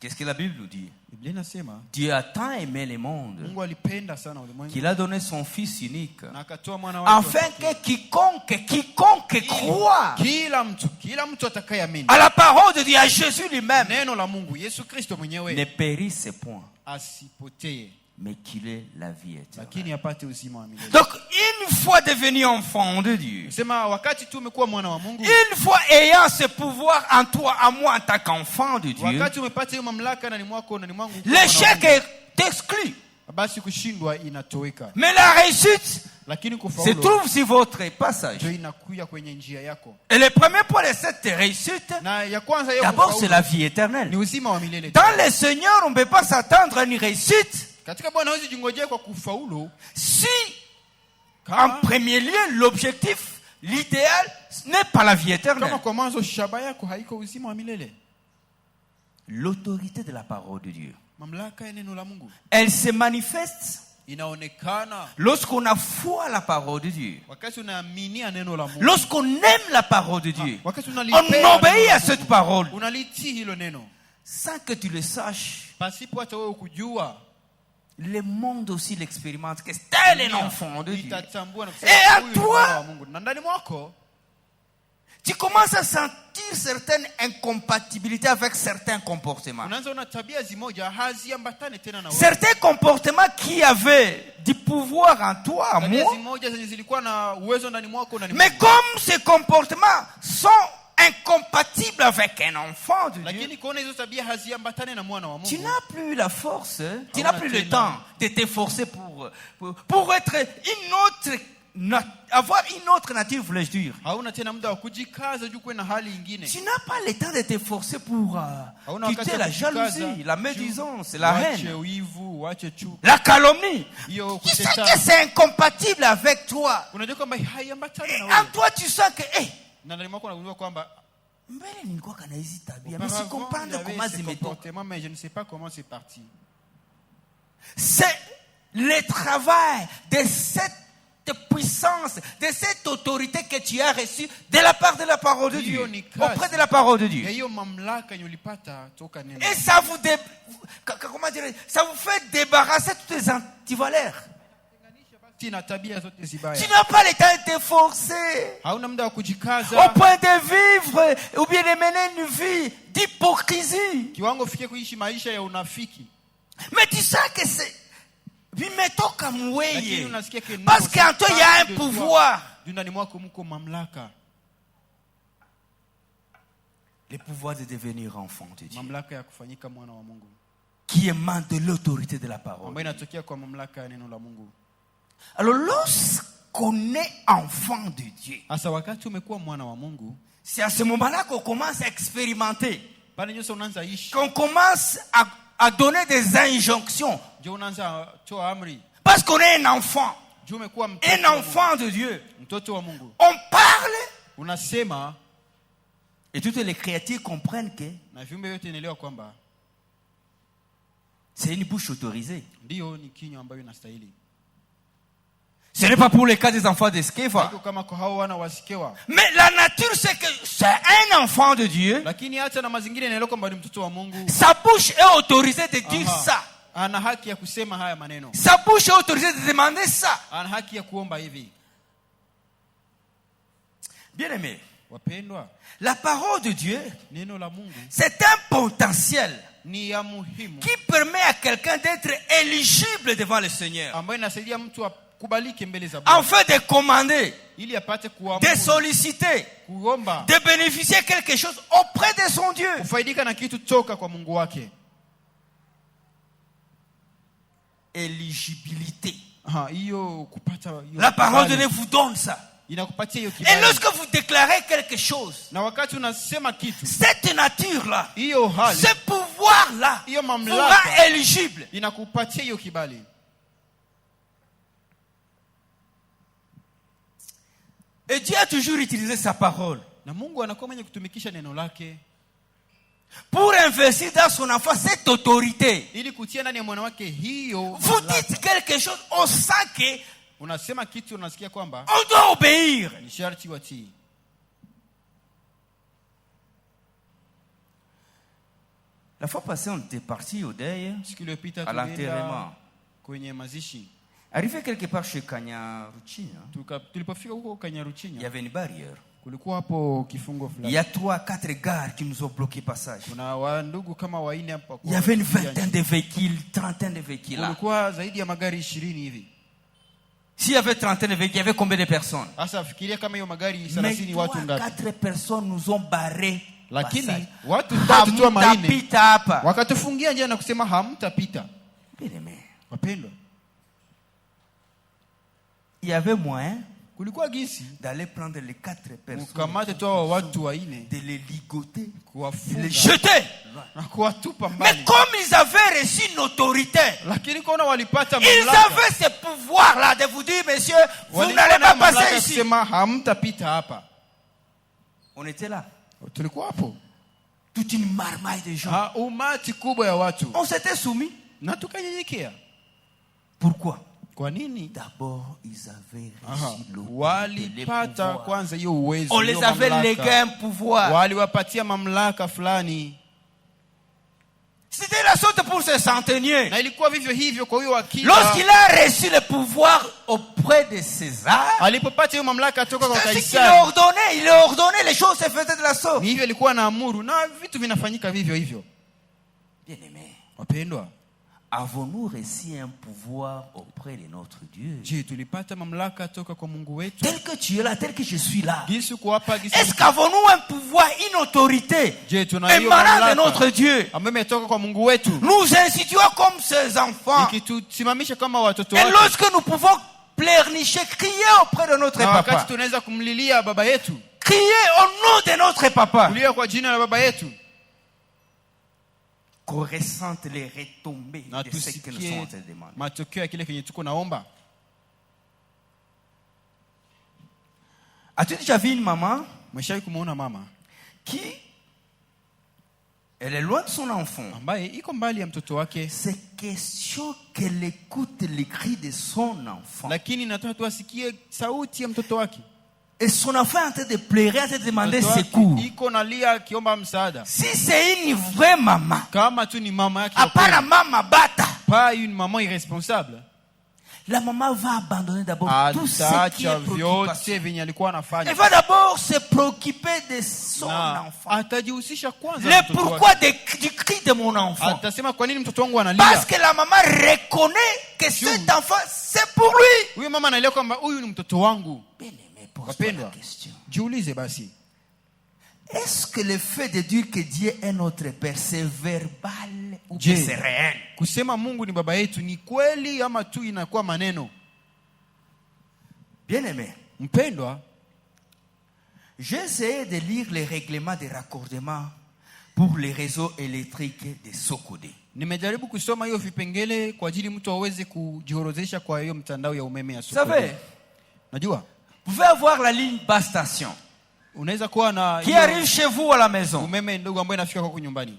qu'est-ce que la Bible nous dit? Biblia inasema Dieu a tant aimé le monde Mungu alipenda sana ulimwengu qu'il a donné son Fils unique, na akatoa mwana wake wa afin pekee. que quiconque croit Kila mtu atakayeamini à la parole de Dieu, à Jésus lui-même, neno la Mungu, Yesu Kristo mwenyewe, ne périsse point, asipotee mais qu'il ait la vie éternelle. lakini apate uzima wa milele. Donc, une fois devenu enfant de Dieu, Sema wakati tu umekuwa mwana wa Mungu, une fois ayant ce pouvoir en toi, à moi, en tant qu'enfant de Dieu, wakati umepata hiyo mamlaka ndani mwako na ni mwangu, l'échec est exclu. basi kushindwa inatoweka, Mais la réussite lakini se kufaulu trouve sur votre passage. ndio inakuja kwenye njia yako. Et le premier point de cette réussite, Na ya kwanza hiyo d'abord, c'est kufaulu la vie ni éternelle. uzima wa milele. Dans le Seigneur, on ne peut pas s'attendre à une réussite Katika Bwana hawezi jingojea kwa kufaulu si, en kama, premier lieu, l'objectif, l'idéal, ce n'est pas la vie éternelle. kama kwa mwanzo shaba yako haiko uzima wa milele. L'autorité de la parole de Dieu, Mamlaka ya neno la Mungu elle se manifeste inaonekana lorsqu'on a foi à la parole de Dieu. wakati unaaminia neno la Mungu, Lorsqu'on aime la parole de Dieu, wakati on unalipenda obéit neno la à Mungu, cette parole unalitii hilo neno sans que tu le saches. pasipo hata wewe kujua. Le monde aussi l'expérimente, que tel est l'enfant de Dieu. Itatambua na Et kusema à huyu ni toi, mwana wa Mungu. Na ndani mwako tu commences à sentir certaines incompatibilités avec certains comportements. Unaanza una tabia zimoja haziambatane tena na wewe. Certains comportements qui avaient du pouvoir en toi, en Tabia moi. zimoja zenye zilikuwa na uwezo ndani mwako na Mais comme ces comportements sont incompatibles avec un enfant de Dieu, lakini kuona hizo tabia haziambatane na mwana wa tu Mungu, n'as plus la force, tu n'as plus le temps de t'efforcer pour être une autre, avoir une autre nature, voulais-je dire. hauna tena muda wa kujikaza juu kwenda hali nyingine. Tu n'as pas le temps de t'efforcer pour Hauna wakati quitter wa la kujikaza, jalousie, la médisance, la Wache haine, wivu, wache chuki. la calomnie. Hiyo Tu sais que kuteta. c'est incompatible avec toi. Unajua kwamba haiambatani Et na en wewe. toi, tu sens que, Na ndani mwako unagundua kwamba mbele nilikuwa kana hizi tabia, mais si auparavant, comprendre j'avais comment ce zimetoka. comportement, mais je ne sais pas comment c'est parti. C'est le travail de cette puissance, de cette autorité que tu as reçue de la part de la parole de Dieu, auprès de la parole de Ya Dieu. hiyo mamlaka yenye ulipata toka neno. Et ça vous, comment dire, ça vous fait débarrasser de toutes les antivaleurs. Si na tabia zote zibaya. Tu n'as pas le temps de t'efforcer Hauna muda wa au kujikaza. point de vivre ou bien de mener une vie d'hypocrisie. Kiwango fikie kuishi maisha ya unafiki. Mais tu sens que c'est vimetoka Lakini mweye. unasikia que Parce qu'en toi, il y a un pouvoir. Ndani mwako mko mamlaka. Le pouvoir de devenir enfant de Dieu. Mamlaka ya kufanyika mwana wa Mungu. Qui émane de l'autorité de la parole. Ambayo inatokea kwa mamlaka ya neno la Mungu. Alors lorsqu'on est enfant de Dieu, Hasa wakati umekuwa mwana wa Mungu, c'est à ce moment-là qu'on commence à expérimenter, pale nyoso unaanza ishi. qu'on commence à donner des injonctions. Je unaanza toa amri. Parce qu'on est un enfant, Je umekuwa mtoto. un enfant de Dieu. Mtoto wa Mungu. On parle Unasema et toutes les créatures comprennent que na viumbe vyote inaelewa kwamba c'est une bouche autorisée. ndio ni kinywa ambayo inastahili. Ce n'est pas pour le cas des enfants d'Eskéva. Haiko kama kwa hao wana wasikewa. Mais la nature, c'est que c'est un enfant de Dieu. Lakini hata na mazingira inaelewa kwamba ni mtoto wa Mungu. Sa bouche est autorisée de dire Aha. ça. Ana haki ya kusema haya maneno. Sa bouche est autorisée de demander ça. Ana haki ya kuomba hivi. Bien aimé, Wapendwa, la parole de Dieu, neno la Mungu c'est un potentiel ni ya muhimu qui permet à quelqu'un d'être éligible devant le Seigneur. ambayo inasaidia mtu akubalike mbele za Bwana Afin de commander, ili apate de kuamuru, solliciter, kuomba, de bénéficier quelque chose auprès de son Dieu. kufaidika na kitu toka kwa Mungu wake. Éligibilité. Hiyo kupata hiyo. La parole de kibali. Dieu vous donne ça. Inakupatia hiyo Et kibali. lorsque vous déclarez quelque chose, Na wakati unasema kitu, cette nature-là, hiyo hali ce pouvoir-là, hiyo vous mamlaka rend éligible. inakupatia hiyo kibali. Et Dieu a toujours utilisé sa parole Na Mungu anakuwa mwenye kutumikisha neno lake pour investir dans son enfant cette autorité. ili kutia ndani ya mwana wake hiyo Vous mamlaka. dites quelque chose, on sent que Unasema kitu unasikia kwamba on doit obéir. ni sharti watii. La fois passée, on était parti au deuil, Siku iliyopita à l'enterrement. tulienda kwenye mazishi. Arrivé quelque part chez Kanyaruchina, Tulipofika huko il y Kanyaruchinya, avait une barrière. kulikuwa hapo kifungo Il y fulani. a 3-4 gares qui nous ont bloqué passage. Kuna wandugu kama waine hapa. Il y avait une vingtaine de véhicules, trentaine de véhicules là. Kulikuwa zaidi ya magari 20 hivi. S'il y avait trentaine de véhicules, il y avait combien de personnes? Sasa fikiria kama hiyo magari Mais 30 watu ngapi? 3-4 personnes nous ont barré. Lakini passage. watu 3 tu ama 4 Hamtapita hapa. wakatufungia njia na kusema hamtapita. Bien aimé. Wapendwa, Il y avait moyen kulikuwa gisi d'aller prendre les 4 personnes, ukamate tu hao watu waine de les ligoter, de les kuwafunga jeter. na kuwatupa Mais mbali. comme ils avaient reçu une autorité, Lakini kuna walipata ils mamlaka. avaient ce pouvoir-là de vous dire, monsieur, vous Walikuwa n'allez na pas mamlaka passer ya ici. kusema hamtapita hapa. On était là. Tulikuwa hapo. Toute une marmaille de gens. Umati kubwa ya watu. On s'était soumis. Na tukanyenyekea. Pourquoi? Kwa nini? D'abord, ils avaient Aha. reçu l'autorité, les Walipata pouvoirs. kwanza hiyo uwezo. On les hiyo avait mamlaka. légué un pouvoir. Waliwapatia mamlaka fulani. C'était la la sorte pour ce centenier. Na ilikuwa vivyo hivyo kwa huyo akida. Lorsqu'il a reçu le pouvoir auprès de César, Alipopata hiyo mamlaka toka kwa c'est ce qu'il Kaisari. a ordonné. Il a ordonné, les choses se faisaient de la sorte. Ni hivyo alikuwa anaamuru na vitu vinafanyika vivyo hivyo. Bien-aimés, Wapendwa, avons-nous reçu un pouvoir auprès de notre Dieu? je tulipata mamlaka toka kwa Mungu wetu? Tel que tu es là, tel que je suis là. Gisi uko hapa, gisi Est-ce qu'avons-nous un pouvoir, une autorité je tuna hiyo émanant de notre mamlaka Dieu? ambayo imetoka kwa Mungu wetu, Nous instituons comme ces enfants. ikitusimamisha kama watoto Et wake. lorsque nous pouvons pleurnicher, crier auprès de notre Na wakati papa, tunaweza kumlilia baba yetu, crier au nom de notre papa, kulia kwa jina la baba yetu, qu'on ressente les retombées na de ce que nous sommes en train tusikie de demander. matokeo ya kile kenye tuko naomba. As-tu déjà vu une maman Mweshawahi kumuona mama qui, elle est loin de son enfant? ambaye iko mbali ya mtoto wake, C'est question qu'elle écoute les cris de son enfant. lakini nataka tu asikie sauti ya mtoto wake. Et son enfant est en train de pleurer, en train de demander Mtoto wake secours. iko nalia akiomba msaada. Si c'est une vraie maman, Kama tu ni mama yake wa à part la kweli, maman bata, pas une maman irresponsable, la maman va abandonner d'abord tout ce qui est ataacha préoccupation. vyote venye alikuwa anafanya Elle va d'abord se préoccuper de son na enfant. atajihusisha kwanza na Le mtoto pourquoi wake. du cri de mon enfant. Atasema kwa nini mtoto wangu Parce analia. que la maman reconnaît que cet enfant, c'est pour lui. Huyo mama anaelewa kwamba huyu ni mtoto wangu. Bien-aimé, pose-toi Wapendwa, la question. jiulize basi, Est-ce que le fait de dire que Dieu est notre Père, c'est verbal ou Je. bien c'est réel? kusema Mungu ni baba yetu ni kweli ama tu inakuwa maneno? Bien-aimé, Mpendwa, j'ai essayé de lire les règlements de raccordement pour les réseaux électriques de Sokodé. nimejaribu kusoma hiyo vipengele kwa ajili mtu aweze kujiorodhesha kwa hiyo mtandao ya umeme ya Vous savez, Sokoto. Najua vous pouvez avoir la ligne basse station unaweza kuwa na qui hiyo arrive chez vous à la maison. umeme ndogo ambayo inafika kwako nyumbani,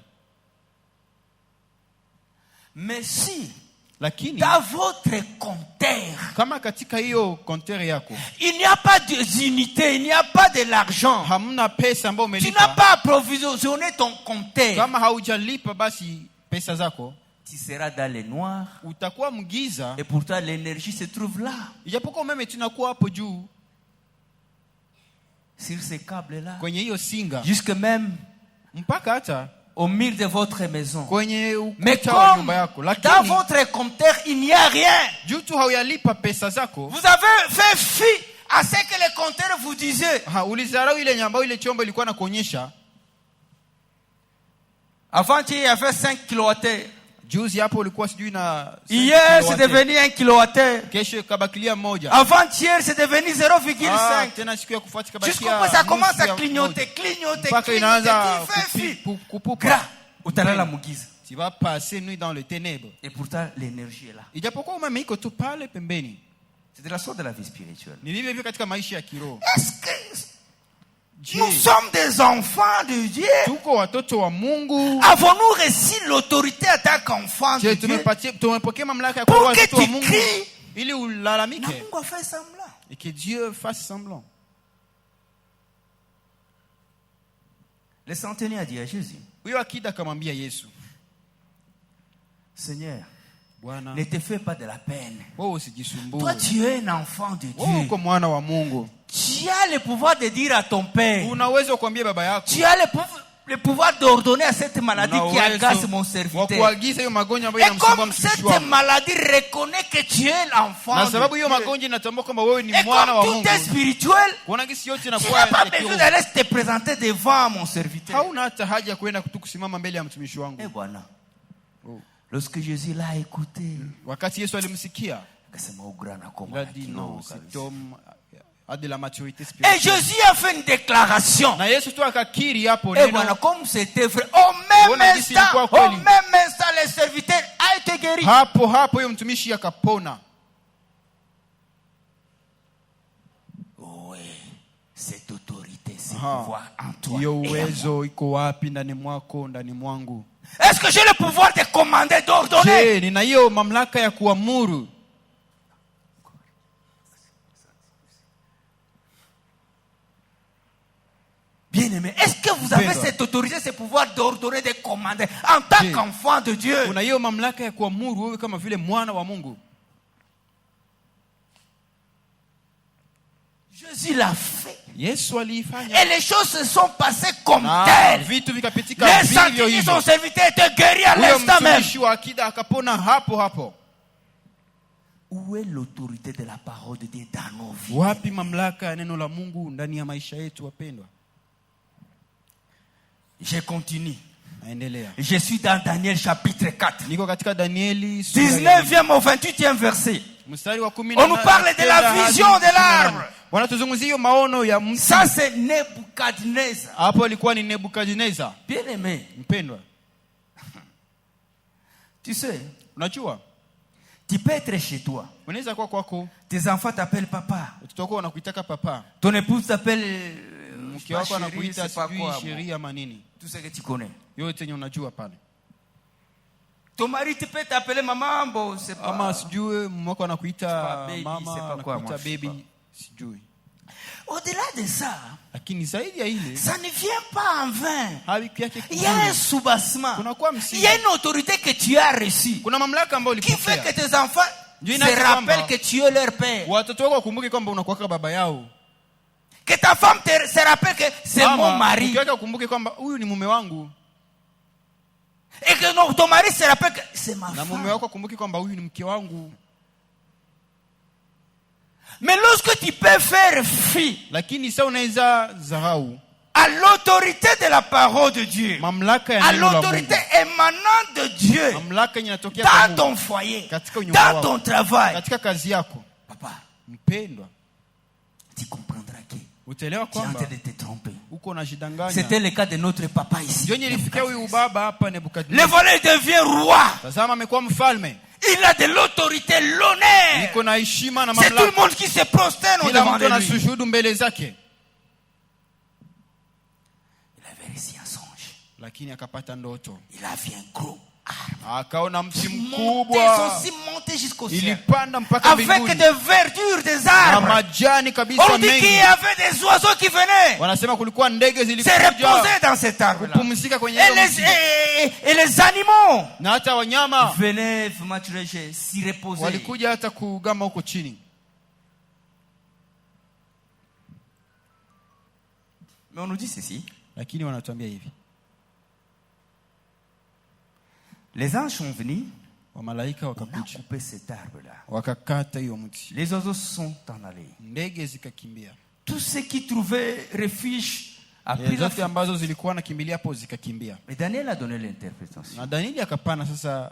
Mais si lakini dans votre compteur, kama katika hiyo kontere yako il n'y a pas d'unité, il n'y a pas de l'argent, hamna pesa ambayo tu n'as umelipa, pas approvisionné ton compteur, kama haujalipa basi pesa zako, tu seras dans le noir. utakuwa mgiza, Et pourtant l'énergie se trouve là, ijapokuwa umeme tunakuwa hapo juu sur ces câbles-là, kwenye hiyo singa, jusque même mpaka hata au mur de votre maison. kwenye Mais ukuta wa comme nyumba yako, dans lakini votre compteur il n'y a rien, juu tu hauyalipa pesa zako, vous avez fait fi à ce que le compteur vous disait. ulizarau ile nyamba, ile chombo ilikuwa na kuonyesha. Avant il y avait 5 kilowattheures. Juzi hapo ulikuwa sijui na Hier c'est devenu 1 kilowattheure. kesho kabakilia moja. Avant-hier c'est devenu 0,5. Tena siku ya kufuata Jusqu'au kabakilia point ça commence nusu à ya clignoter, moja. clignoter, Mpaka inaanza clignoter. Tu fais fi. kupupa. Gra, utalala mugiza. Tu vas passer nuit dans le ténèbre. Et pourtant l'énergie est là. Ijapokuwa umeme iko tu pale pembeni. C'est de la sorte de la vie spirituelle. Ni vivyo hivyo katika maisha ya kiroho. Est-ce que Je, nous sommes des enfants de Dieu? tuko watoto wa Mungu. Avons-nous reçu l'autorité en tant qu'enfants de Je, Dieu? tumepokea mamlaka ya Pour kuwa que watoto wa tu Mungu cries. ili Non, ulalamike Mungu a fait semblant. et que Dieu fasse semblant. Le centenier a dit à Jésus, Huyo akida akamwambia Yesu, Seigneur, Bwana, ne te fais pas de la peine. wewe usijisumbue. Toi, tu es un enfant de Wewe Dieu. uko mwana wa Mungu. Tu as le pouvoir de dire à ton père. Unaweza kuambia baba yako. Tu as le pouvoir d'ordonner à cette maladie Una qui agace uwezo mon wa serviteur. kuagiza hiyo magonjwa ambayo Et inamsumbua comme mtumishi cette wako. maladie reconnaît que tu es l'enfant Na de sababu hiyo Dieu, magonjwa inatambua kwamba wewe ni et mwana wa comme tout Mungu. est spirituel, Kuona gisi yote tu inakuwa n'as pas ya besoin kiroho. d'aller te présenter devant mon serviteur. Hauna hata haja ya kwenda tu kusimama mbele ya mtumishi wangu. Et voilà. Oh. Lorsque Jésus l'a écouté, Wakati Yesu alimsikia, akasema ugrana il koma a dit non, kabisa. cet homme a de la maturité Et spirituelle. Jésus a fait une déclaration. Na Yesu tu akakiri hapo Et voilà, neno. comme c'était vrai, au même Ona jinsi ilikuwa instant, kweli. le serviteur a été guéri. Hapo huyo mtumishi akapona. Oui, cette autorité, ce Aha. pouvoir en toi. Hiyo et en moi. uwezo iko wapi ndani mwako, ndani mwangu? Est-ce que j'ai le pouvoir de commander, d'ordonner? Je, nina hiyo mamlaka ya kuamuru. Bien Bien-aimé, est-ce que vous avez Mpendwa. cette autorité, ce pouvoir d'ordonner, de commander en tant Je. qu'enfant de Dieu? Una hiyo mamlaka ya kuamuru wewe kama vile mwana wa Mungu. Jésus l'a fait. Yesu aliifanya. Et les choses se sont passées comme Na telles. vitu vikapitika Les vivyo sentinelles, hivyo. son serviteur était guéri à Huyo l'instant même. mtumishi wa akida akapona hapo hapo. Où est l'autorité de la parole de Dieu dans nos vies? Wapi mamlaka ya neno la Mungu ndani ya maisha yetu wapendwa? Je continue. Naendelea. Je suis dans Daniel chapitre 4. Niko katika Danieli sura ya 19e au 28e verset. mstari wa 10. On nous parle de la vision de l'arbre. Wanatuzungumzia hiyo maono ya mtu. Ça c'est Nebuchadnezzar. Hapo alikuwa ni Nebukadneza. Bien aimé. Mpendwa. Tu sais, Unajua? tu peux être chez toi. Unaweza kuwa kwako, Tes enfants t'appellent papa. watoto wako wanakuitaka papa. Ton épouse t'appelle Mke wako anakuita c'est pas sijui quoi. sheria ama nini. Tout ce que tu connais. Yote yenye unajua pale. Ton mari tu peux t'appeler maman, bon, c'est pas. Ama sijui mume wako C'est pas anakuita baby, c'est mama, pas quoi, anakuita moi, je sais baby, sijui. Au-delà de ça, Lakini zaidi ya ile, ça ne vient pas en vain. habiku yake Il y a un kule. soubassement. Kunakuwa Il msingi. y a une autorité que tu as reçue Kuna mamlaka ambayo qui fait que ulipokea. tes enfants Dieu se n'a dit rappellent kwamba que tu es leur père. watoto wako wakumbuke kwamba unakuwa baba yao. Que ta femme se rappelle que c'est mon mari. Mke wake akumbuke kwamba huyu ni mume wangu. Et que non, ton mari se rappelle que c'est ma Na mume femme. wako akumbuke kwamba huyu ni mke wangu. Mais lorsque tu peux faire fi Lakini sasa unaweza dharau à l'autorité de la parole de Dieu, mamlaka ya à neno la l'autorité Mungu. émanante de Dieu, Mamlaka yenye inatokea kwa dans Mungu. ton foyer, Katika unyumba dans wako. ton travail, Katika kazi yako. papa, Mpendwa, tu comprendras que utaelewa tu es en kwamba train de te tromper. uko unajidanganya. C'était le cas de notre papa ici. Ndio nilifikia huyu baba hapa Le Nebukadneza. voleur devient roi. Tazama amekuwa mfalme. Il a de l'autorité, l'honneur. Niko na heshima na C'est tout le mamlaka. monde qui se prosterne Kila devant mtu de lui. anasujudu mbele zake. Il avait réussi un songe. Lakini akapata ndoto. Il a vu un gros arbre. Akaona mti Monté, mkubwa. ceci monté jusqu'au ciel. Ilipanda mpaka Avec mbinguni. des verdures, des Na arbres. majani kabisa On dit qu'il y mengi. avait des oiseaux qui venaient Wanasema kulikuwa ndege se zilikuja reposer dans cet arbre-là. kupumzika kwenye Et hilo les, mti. et les animaux Na hata wanyama venaient s'y reposer. walikuja hata kugama huko chini. Mais on nous dit ceci. Lakini wanatuambia hivi. Les anges sont venus, Wamalaika on a wakakuja. coupé cet arbre-là. Wakakata hiyo mti. Les oiseaux sont en allés. Ndege zikakimbia. Tous ceux qui trouvaient refuge a pris Zote la fuite. ambazo zilikuwa nakimbilia hapo zikakimbia. Mais Daniel a donné l'interprétation. Na Danieli akapana sasa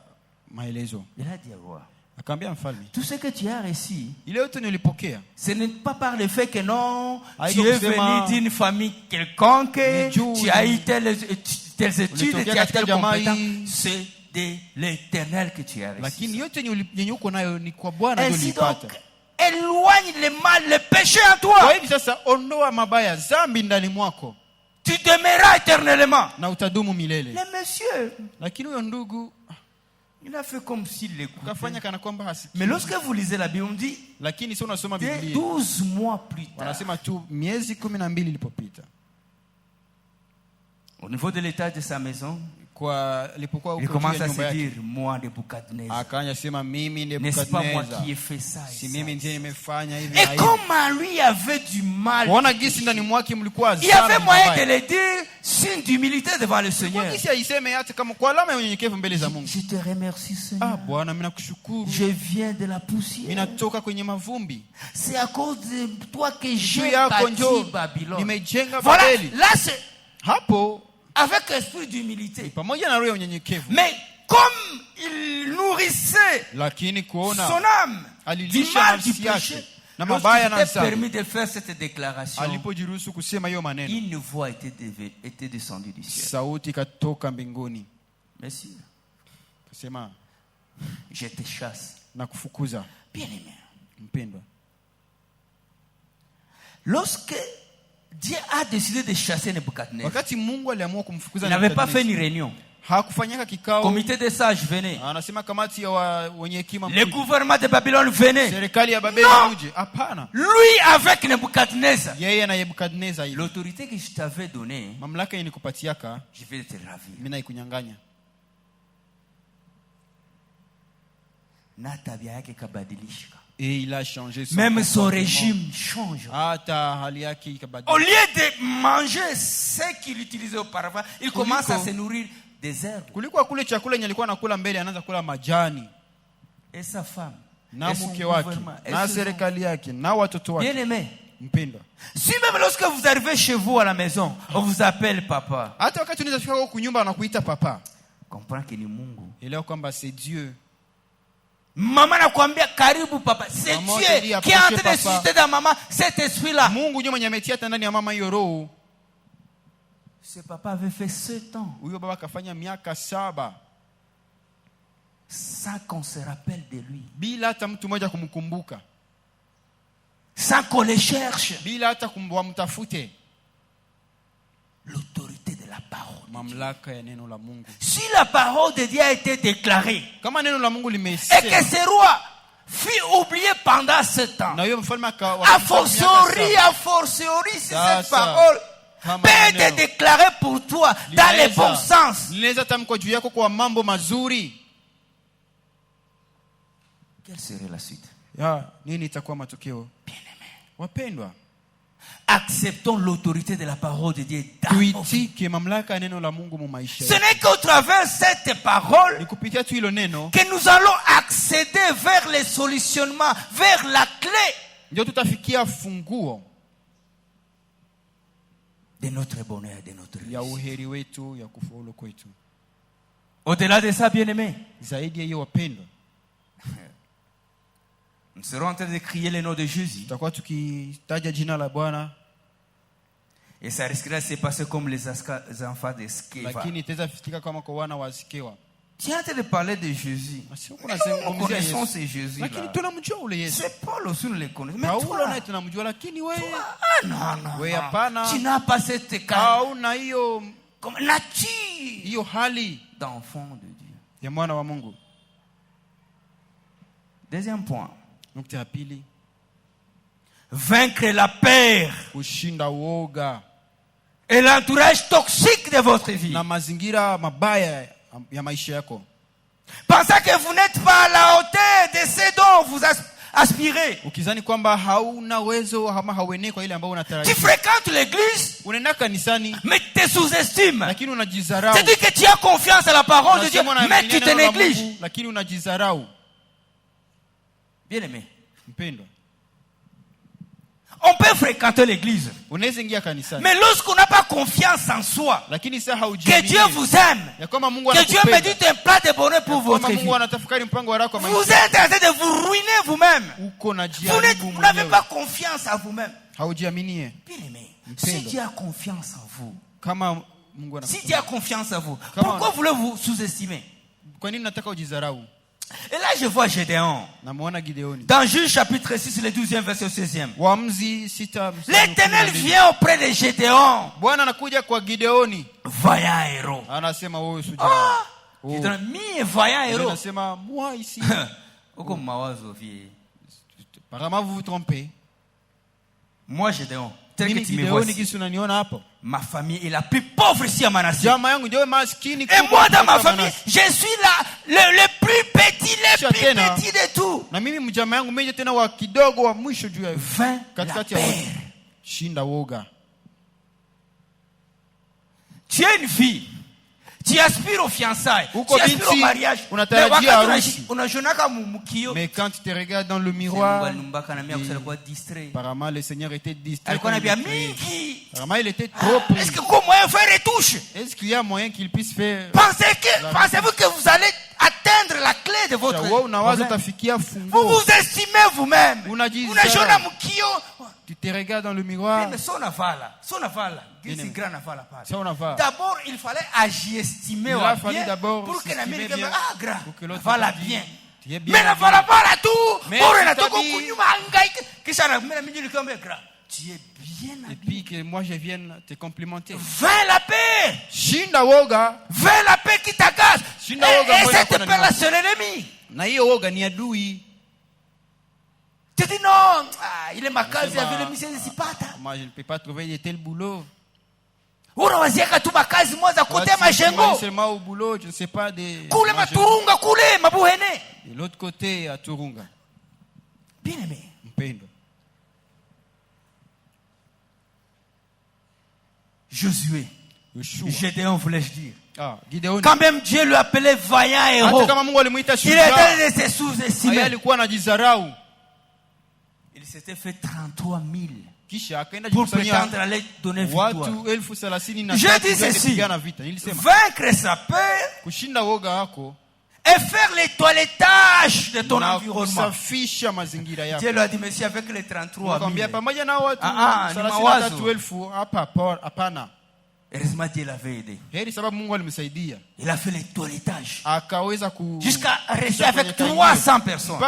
maelezo. Il a dit au roi, Akamwambia mfalme, tout ce que tu as reçu, ile yote nilipokea. ce n'est pas par le fait que non, Haiko tu es kusema, venu d'une famille quelconque, ni juu, tu as eu telles études, ulitokea tu as katika telle jamaa compétence. hii. C'est de l'Éternel que tu as reçu. Lakini yote yenye uko nayo ni kwa Bwana ndio Ainsi donc, ulipata. éloigne le mal, le péché en Kwa toi. hivi sasa ondoa mabaya, dhambi ndani mwako Tu demeureras éternellement. na utadumu milele. Le monsieur, Lakini huyo ndugu il a fait comme s'il l'écoutait. kafanya kana kwamba hasikii. Mais lorsque vous lisez la Bible, on dit, Lakini sio unasoma dès Biblia. 12 mois plus tard, Wanasema tu miezi 12 ilipopita. au niveau de l'étage de sa maison, Kwa alipokuwa il huko commence à nyumba se yake. dire, moi, Nebuchadnezzar. Akaanza sema mimi N'est-ce pas moi Nebukadneza. qui ai fait ça? Si Et, mimi ça. ndiye nimefanya hivi Et na hivi. comme en lui avait du mal, Waona gisi ndani mwake mlikuwa il y avait dhambi moyen de mbaya. le dire, signe d'humilité devant le Kwa Seigneur. gisi aiseme hata kama kwa alama ya unyenyekevu mbele za Mungu. Je te remercie, Seigneur. Ah Bwana, mimi nakushukuru. Je viens de la Mimi poussière. natoka kwenye mavumbi. C'est à cause de toi que Juu j'ai yako bâti njo Babylone. nimejenga Voilà, Babeli. là c'est Hapo avec esprit d'humilité. pamoja na roho ya unyenyekevu. Mais comme il nourrissait Lakini kuona son âme du alilisha mal du nafsi yake péché, na mabaya na lorsqu'il était dhambi. permis de faire cette déclaration, Alipojiruhusu kusema hiyo maneno, une voix était descendue du ciel. sauti ikatoka mbinguni. Merci, Kusema je te chasse. na kufukuza. Bien-aimé, Mpendwa, lorsque Dieu a décidé de chasser Nebuchadnezzar, wakati Mungu aliamua kumfukuza il n'avait pas fait Nebukadneza, une réunion. hakufanyika kikao. Comité des sages, venez. Anasema kamati ya wenye hekima Le gouvernement de Babylone, venez. serikali ya Babeli muje. Hapana. Lui avec Nebuchadnezzar. Yeye na Nebukadneza hivi. L'autorité que je t'avais donnée, Mamlaka yenye kupatiaka je vais te ravir. mimi naikunyang'anya. Na tabia yake kabadilishika. Et il a changé son Même son comportement. régime change. Hata hali yake Au ikabadilika. lieu de manger ce qu'il utilisait auparavant, il commence à se nourrir des herbes. Kulikuwa kule chakula yenye alikuwa anakula mbele, anaanza kula majani. Et sa femme, Na et son mke wake, gouvernement, et na ses serikali yake, na watoto enfants. wake. Bien aimé, Mpendwa. si même lorsque vous arrivez chez vous à la maison, on vous appelle papa, Hata wakati unaweza fika huko kunyumba anakuita papa. comprends que ni Mungu. Elewa kwamba c'est Dieu. Maman nakwambia karibu papa, c'est Maman te dit, Dieu qui est en approche train de papa. susciter dans maman cet esprit-là. Mungu ndiye mwenye ametia hata ndani ya mama hiyo roho. Ce papa avait fait 7 ans Huyo baba akafanya miaka 7 sans qu'on se rappelle de lui, bila hata mtu mmoja kumkumbuka, sans qu'on le cherche. bila hata wamtafute. L'autorité de la parole. Mamlaka ya neno la Mungu. Si la parole de Dieu a été déclarée Kama neno la Mungu et que limesema ce roi fut oublié pendant 7 ans, na huyo mfalme a fortiori, si Sasa, cette parole kama peut être neno déclarée pour toi dans le bon sens, linaweza tamko juu yako kwa mambo mazuri, quelle serait la suite? ya nini itakuwa matokeo? Bien-aimé, Wapendwa, acceptons l'autorité de la parole de Dieu dans nos vies. tuitike mamlaka ya neno la Mungu mu maisha Ce yetu. n'est qu'au travers cette parole Ni kupitia tu hilo neno que nous allons accéder vers les solutionnements, vers la clé ndio tutafikia funguo de notre bonheur, de notre ya réussite. uheri wetu, ya kufaulu kwetu. Au-delà de ça, bien-aimé, Zaidi ya hiyo, wapendwa, nous serons en train de crier le nom de Jésus. tutakuwa tukitaja jina la Bwana, Et ça risquerait de se passer comme les enfants de Skeva. lakini itaweza fitika kama kwa wana wa Skewa. Tu es en train de parler de Jésus. Sio Mais kuna nous sehemu connaissons Yesu. ce Jésus-là. Lakini tunamjua ule Yesu. C'est Paul aussi, nous le connaissons. Mais Paulo toi, naye tunamjua, lakini wewe ah non, non, wewe non. hapana. Tu n'as pas cette carte hauna hiyo comme nature hiyo hali d'enfant de Dieu. ya mwana wa Mungu. Deuxième point. Nukta ya pili, Vaincre la peur kushinda uoga et l'entourage toxique de votre vie. na mazingira mabaya ya maisha yako. Pensez que vous n'êtes pas à la hauteur de ce dont vous aspirez. Ukizani kwamba hauna uwezo ama hauenei kwa ile ambayo Tu unatarajia. fréquentes l'église, Unaenda kanisani mais tu te sous-estimes. lakini unajizarau. C'est-à-dire que tu as confiance à la parole de Dieu, Unasema mais unaamini tu te neno la négliges. Mungu, lakini unajizarau. Bien-aimé, Mpendwa, on peut fréquenter l'église, unaweza ingia kanisani mais lorsqu'on n'a pas confiance en soi, lakini sasa que haujiamini Dieu vous aime, ya kwamba Mungu que Dieu anakupenda, médite un plan de bonheur pour votre kwamba vie, Mungu anatafakari mpango wa rako wa vous maisha, êtes en train de vous ruiner vous-même. uko na Vous n'avez pas confiance en vous-même. haujiaminie. Bien-aimé, Mpendo. si Dieu a confiance en vous, Kama Mungu si anakupenda, Dieu a confiance en vous, Comment pourquoi on- voulez-vous sous-estimer? kwa nini nataka ujizarau? Et là, je vois Gédéon. Namuona Gideoni. Dans Juge chapitre 6, le 12e verset au 16e. Waamuzi 6 mstari wa L'Éternel 12. vient auprès de Gédéon. Bwana anakuja kwa Gideoni, Vaillant héros. anasema wewe shujaa. Ah! Oh. Gédéon, mie vaillant Ndio héros. anasema moi ici. Uko mawazo vie. Apparemment vous vous trompez. Moi Gédéon, tel que Mimi tu me Gideoni vois, kisi unaniona hapo. ma famille est la plus pauvre ici à Manasseh. Jamaa yangu ndio maskini Et kubwa moi dans ma katika famille, Manase. je suis là, le plus petit, le Kisha plus tena, petit de tout. Na mimi mjamaa yangu mmoja tena wa kidogo wa mwisho juu ya Vain la katikati ya peur. wote. Shinda woga. Tu es une fille. Tu aspires au fiançailles. Uko Tu aspires au binti, mariage. unatarajia Mais wakati harusi. unajonaka mukio. Mais quand tu te regardes dans le Mungu miroir, alimbaka na mimi akusema distrait. apparemment le Seigneur était distrait. Alikuwa quand il anambia le créait. mingi. Apparemment il était trop pris. Est-ce que comme moyen faire retouche? Est-ce qu'il y a moyen qu'il puisse faire? Pensez-vous que vous allez atteindre la clé de votre Wewe unawaza problème? utafikia Vous funguo. vous estimez vous-même. Unajizarau. Unajona mukio. Tu te regardes dans le miroir. Mais son avala. Bien aimé. Grand avala pas. Ça on a va. D'abord, il fallait agir estimer Il au a fallu bien d'abord pour que la s'estimer mine bien, ah grand pour que l'autre vala te dise, bien. tu es bien Mais la habillé. vala pas tout. Mais Pour tu la toko t'habilles. kunyuma hangaika kisha na mine mine comme grand. Tu es bien Et habillé. puis que moi je vienne te complimenter. Vers la paix. Shinda woga. Vers la paix qui t'agace. Et cette peur-là, c'est l'ennemi. Na hiyo woga ni adui. Tu dis non, il est ma case, il avait le mission de Sipata. Moi, je ne peux pas trouver de tel boulot. Unawaziaka tu makazi moja kute mashengo. Seulement au boulot, je ne sais pas de. Kule maturunga kule mabuhene. De l'autre côté à Turunga. Bien aimé. Mpendo. Josué. Gédéon voulais-je dire. Gideon. Quand même Dieu lui appelait vaillant héros. Il était de ses sous-estimés. Il s'était fait 33 000 pour prétendre aller donner victoire. Je dis ceci, vaincre sa peur et faire les toilettages de ton environnement. Dieu lui a dit, monsieur, avec les 33 000. Heureusement, Dieu l'avait aidé. Il a fait les toilettages jusqu'à rester avec 300 personnes.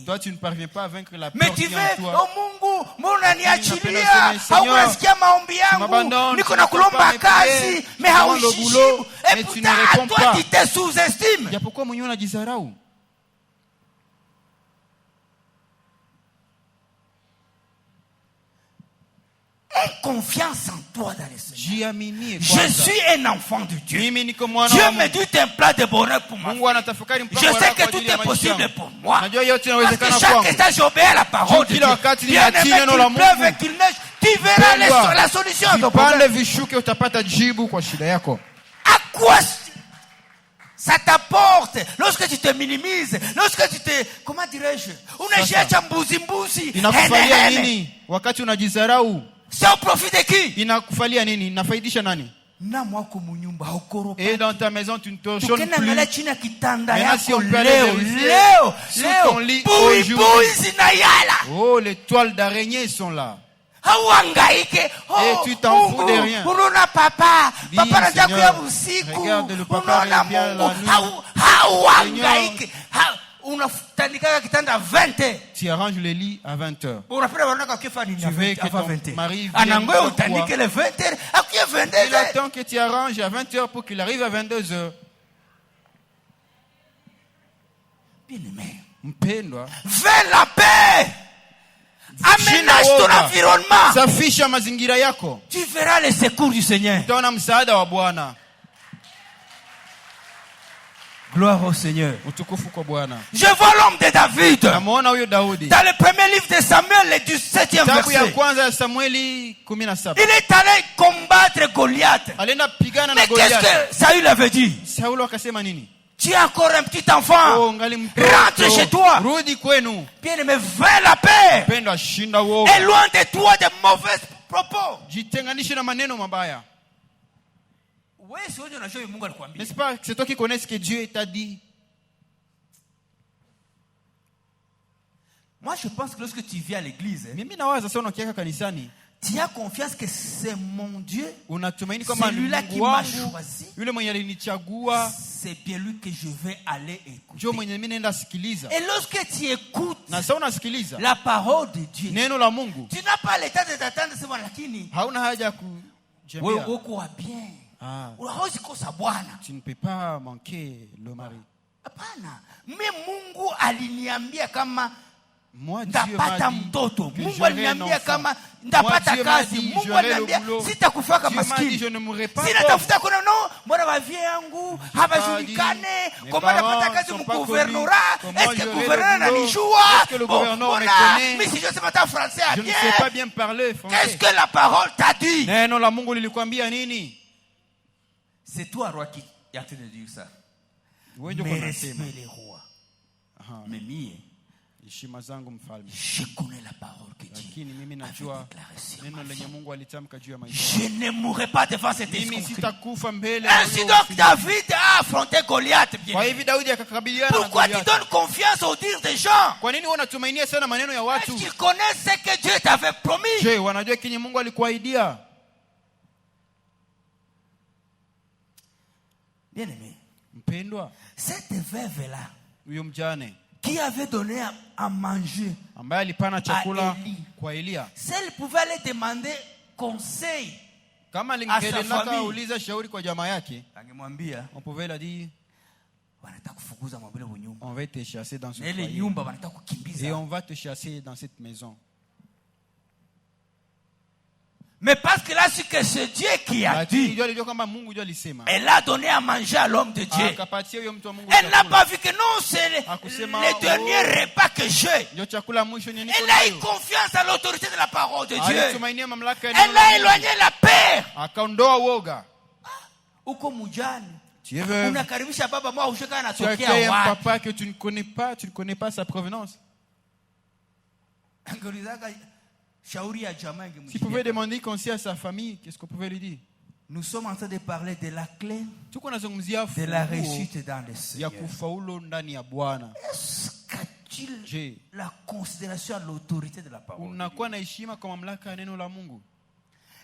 Toi, tu ne parviens pas à vaincre la peur. Mais tu veux, oh Mungu, munaniachilia, haukunasikia maombi yangu, niko nakulomba kazi, mais haushishibu. Et pourtant, toi, tu te sous-estimes. Japokuwa mwenyewe unajidharau. Aie confiance en toi dans le Seigneur. Je suis un enfant de Dieu. Dieu me dit un plat de bonheur pour moi. Je sais que tout est possible pour moi. Parce que chaque instant j'obéis à la parole de Dieu. Bien aimé, qu'il pleuve, qu'il neige, tu verras la solution à ton problème. À quoi ça t'apporte lorsque tu te minimises, lorsque tu te, comment dirais-je, unajiacha mbuzi mbuzi. Inakufalia nini wakati unajidharau? C'est au profit de qui? Inakufalia nini? Inafaidisha nani? Et dans ta maison, tu ne te chômes plus. Maintenant, si on peut aller sur ton lit aujourd'hui. Oh, les toiles d'araignée sont là. Et tu t'en fous de rien. Dis, Seigneur, regarde le papa revient la nuit. Tu arranges le lit à 20h. Tu veux que ton mari vienne il attend que tu arranges à 20h pour qu'il arrive à 22h. Mpendwa, fais la paix. Aménage ton environnement. Safisha mazingira yako. Tu verras les secours du Seigneur. Utaona msaada wa Bwana. Gloire au Seigneur. Je vois l'homme de David. Dans le premier livre de Samuel, le 17e verset. Il est allé combattre Goliath. Mais qu'est-ce que Saül avait dit? Tu es encore un petit enfant. Rentre chez toi. Bien aimé, fais la paix. Et loin de toi de mauvais propos. N'est-ce pas? C'est toi qui connais ce que Dieu t'a dit. Moi, je pense que lorsque tu viens à l'église, tu as confiance que c'est mon Dieu. C'est lui-là qui m'a choisi. C'est bien lui que je vais aller écouter. Et lorsque tu écoutes la parole de Dieu, tu n'as pas l'état de t'attendre seulement lakini. Wewe bien. Tu ne peux pas manquer le mari. Mais Mungu aliniambia kama moi, ndapata mtoto. Mungu aliniambia kama ndapata kazi. Mungu aliniambia sitakufaka maskini. Sinatafuta kuna mbona bavie yangu habajulikane kama ndapata kazi mguvernora. Est-ce que gouverneur ananijua? Mbona mimi sijui sema ta français bien. Je ne sais pas bien parler français. Qu'est-ce que la parole t'a dit? Neno la Mungu lilikwambia nini? C'est toi, roi, qui est en train de dire ça. Mais respect les rois. Mais je connais la parole que Dieu a déclarée sur ma vie. Je ne mourrai pas devant cette escroquerie. Ainsi donc David a affronté Goliath. Pourquoi tu donnes confiance au dire des gens? Est-ce qu'ils connaissent ce que Dieu t'avait promis? Bien aimé, cette veuve-là qui avait donné à manger ambaye alipana chakula kwa Elia. Celle pouvait aller demander conseil. Kama lingelenda uliza shauri kwa jamaa yake, angemwambia, on pouvait la dire, wanataka kufukuza mabele wa nyumba. On va te chasser dans ce foyer. Ile nyumba wanataka kukimbiza. Et on va te chasser dans cette maison. Mais parce que là, c'est que c'est Dieu qui a dit. Elle a donné à manger à l'homme de Dieu. Elle n'a pas vu que non, c'est le dernier repas que j'ai. Elle a eu confiance à l'autorité de la parole de Dieu. Elle a éloigné la peur. Uko mujani. Tu veux un papa que tu ne connais pas sa provenance. Si vous pouvez demander conseil à sa famille, qu'est-ce qu'on pouvait lui dire? Nous sommes en train de parler de la clé de la réussite dans le Seigneur. Est-ce qu'a-t-il la considération à l'autorité de la parole?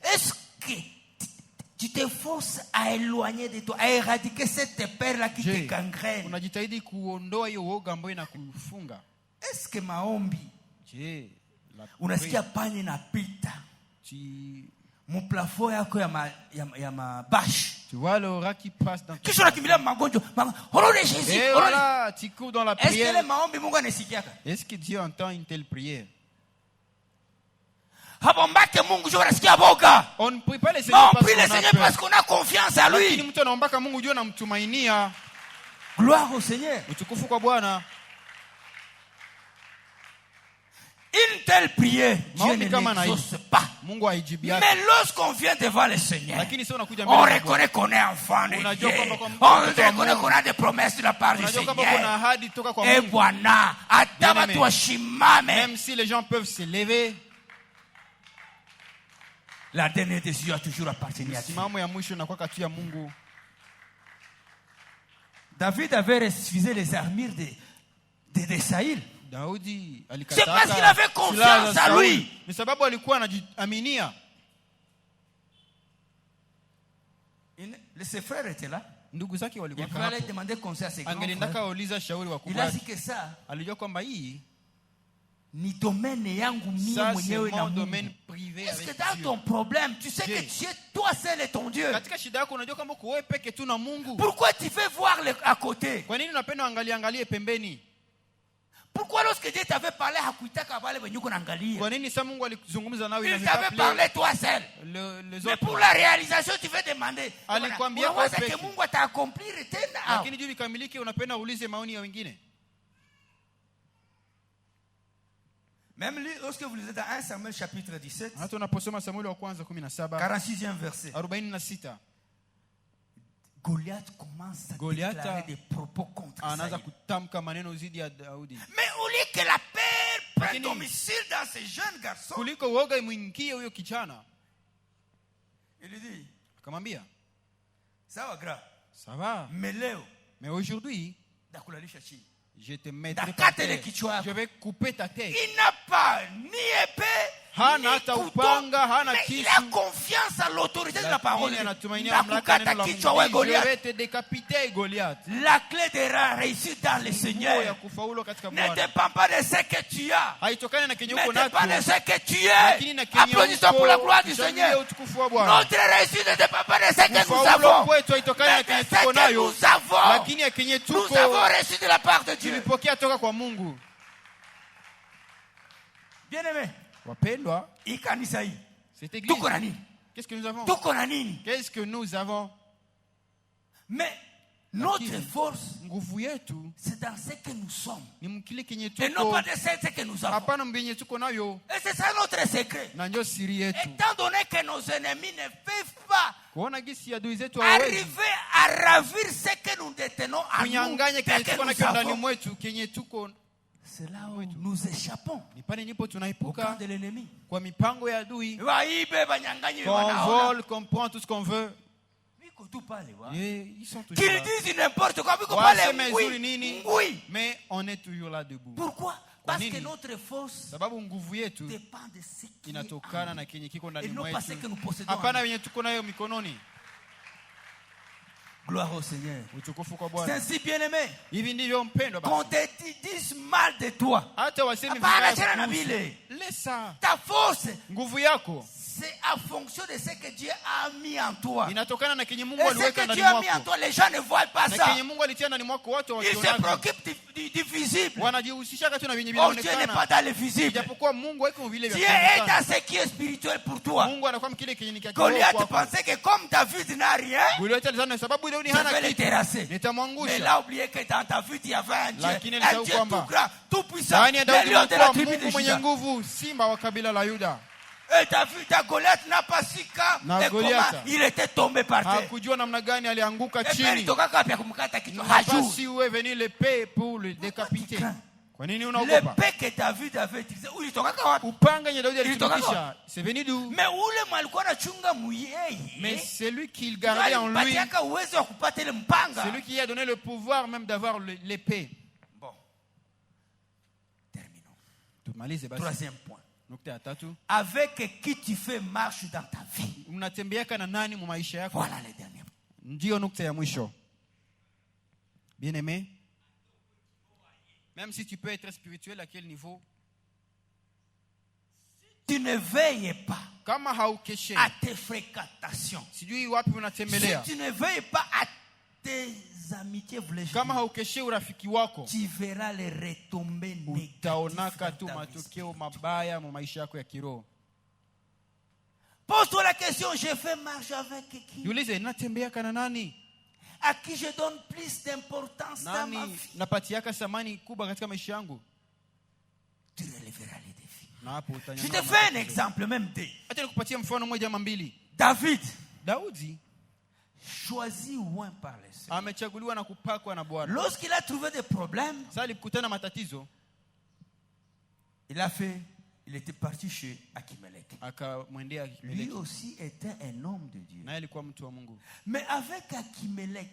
Est-ce que tu t'efforces à éloigner de toi, à éradiquer cette peur-là qui te gangrène? Est-ce que maombi unasikia pani inapita mu plafond yako ya mabashi? Tu vois le rat qui passe dans kisha unakimbilia magonjwa. Et voilà, tu cours dans la prière. Est-ce que Dieu entend une telle prière? On ne prie pas le Seigneur parce qu'on a confiance à lui. Gloire au Seigneur. Une telle prière, Dieu ne l'exauce pas. Mais lorsqu'on vient devant le Seigneur, on reconnaît qu'on est enfant de Dieu. On reconnaît qu'on a des promesses de la part du Seigneur. Et voilà, même si les gens peuvent se lever, la dernière décision a toujours appartenu à Dieu. David avait refusé les armures de Saïl. C'est parce qu'il avait confiance à lui. Ses frères étaient là. Il pouvait aller demander conseil à ses grands frères. Il a dit que ça, ni domaine yangu mie mwenyewe na Mungu. Est-ce que dans ton problème, tu sais que tu es toi seul et ton Dieu? Pourquoi tu veux voir à côté? Pourquoi lorsque Dieu t'avait parlé hakuitaka wale wenye uko naangalia? Il t'avait parlé toi seul. Mais pour la réalisation tu veux demander. Unawaza que Mungu ataaccomplir tena. Même lorsque vous lisez dans 1 Samuel chapitre 17, 46e verset, Goliath commence à déclarer des propos contre Saïl. Mais au lieu que la peur prenne domicile dans ces jeunes garçons, il lui dit, ça va grave. Ça va. Mais aujourd'hui, je te mettrai par terre. Je vais couper ta tête. Il n'a pas ni épée, hana upanga, hana kisu. Il a confiance à l'autorité de la parole. Je vais te décapiter, Goliath. La clé de la réussite dans le Seigneur ne dépend pas de ce que tu as. Ne dépend de ce que tu es. Applaudissons pour la gloire du Seigneur. Notre réussite ne dépend pas de ce que nous avons. Mais de ce que nous avons. Nous avons reçu de la part de Dieu. Bien-aimé. Cette église, qu'est-ce que nous avons? Qu'est-ce que nous avons? Mais notre force, c'est dans ce que nous sommes. Et non pas de ce que nous avons. Et c'est ça notre secret. Étant donné que nos ennemis ne peuvent pas arriver à ravir ce que nous détenons à nous, c'est là où nous échappons au camp de l'ennemi. Qu'on vole, qu'on prend tout ce qu'on veut. Ils sont toujours qu'ils disent n'importe quoi. Mais on est toujours là debout. Pourquoi? Parce que notre force dépend de ce qui est en nous. Et non pas ce que nous possédons. Gloire au Seigneur. Utukufu kwa Bwana. C'est ainsi, bien-aimé. Hivi ndivyo mpendwa basi. Qu'on te dise mal de toi. Hata waseme vibaya. Laisse ta force. Nguvu yako. C'est en fonction de ce que Dieu a mis en toi. Inatokana na kenye Mungu aliweka ndani mwako. Dieu a mis en toi, les gens ne voient pas ça. Na kenye Mungu alitia ndani mwako watu Ils se préoccupent du visible. Wanajihusisha tu na vyenye vinaonekana. Dieu n'est pas dans le visible. Japokuwa Mungu haiko vile vya Dieu est dans ce qui est spirituel pour toi. Mungu anakuwa mkile kenye ni kiasi kwako. Goliath pensait que comme David n'a rien, Goliath alizana sababu Daudi hana kitu. Nitamwangusha. Mais là oubliez que dans David il y avait un Dieu. Lakini alisahau kwamba tout grand, tout puissant. Le lion de la tribu de Juda. Mwenye nguvu, simba wa kabila la Yuda. Et David, Goliath n'a pas su quand et comment il était tombé par terre. Hakujua namna gani alianguka chini. Si où est venu l'épée pour le décapiter. Kwa nini unaogopa? L'épée que David avait utilisée, ulitoka wapi? Upanga yenye Daudi alitumikisha, c'est venu d'où? Mais ule alikuwa anachunga muyeye. Mais c'est lui qui le gardait en lui. C'est lui qui a donné le pouvoir même d'avoir l'épée. Bon. Terminons. Tumalize basi. Troisième point. Nukta ya tatu. Avec qui tu fais marche dans ta vie. Unatembeaka na nani mu maisha yako? Voilà le dernier. Ndio nukta ya mwisho. Bien aimé. Même si tu peux être spirituel à quel niveau? Tu ne veilles pas kama haukeshe à tes fréquentations. Sijui wapi unatembelea. Si tu ne veilles pas à tes amitiés, kama haukeshe urafiki wako, tu verras les retombées négatives. Utaonaka tu matokeo mabaya mu maisha yako ya kiroho. Pose-toi la question, je fais marche avec qui? Jiulize, natembeaka na nani? À qui je donne plus d'importance dans ma vie? Napatiaka thamani kubwa katika maisha yangu. Tu relèveras les défis. Na hapo utanyama. Je te fais un exemple même deux. Acha nikupatie mfano mmoja ama mbili. Daudi choisi oint par le Seigneur. Amechaguliwa na kupakwa na Bwana. Lorsqu'il a trouvé des problèmes, sasa alikutana matatizo, il était parti chez Achimelech. Lui aussi était un homme de Dieu. Mais avec Achimelech,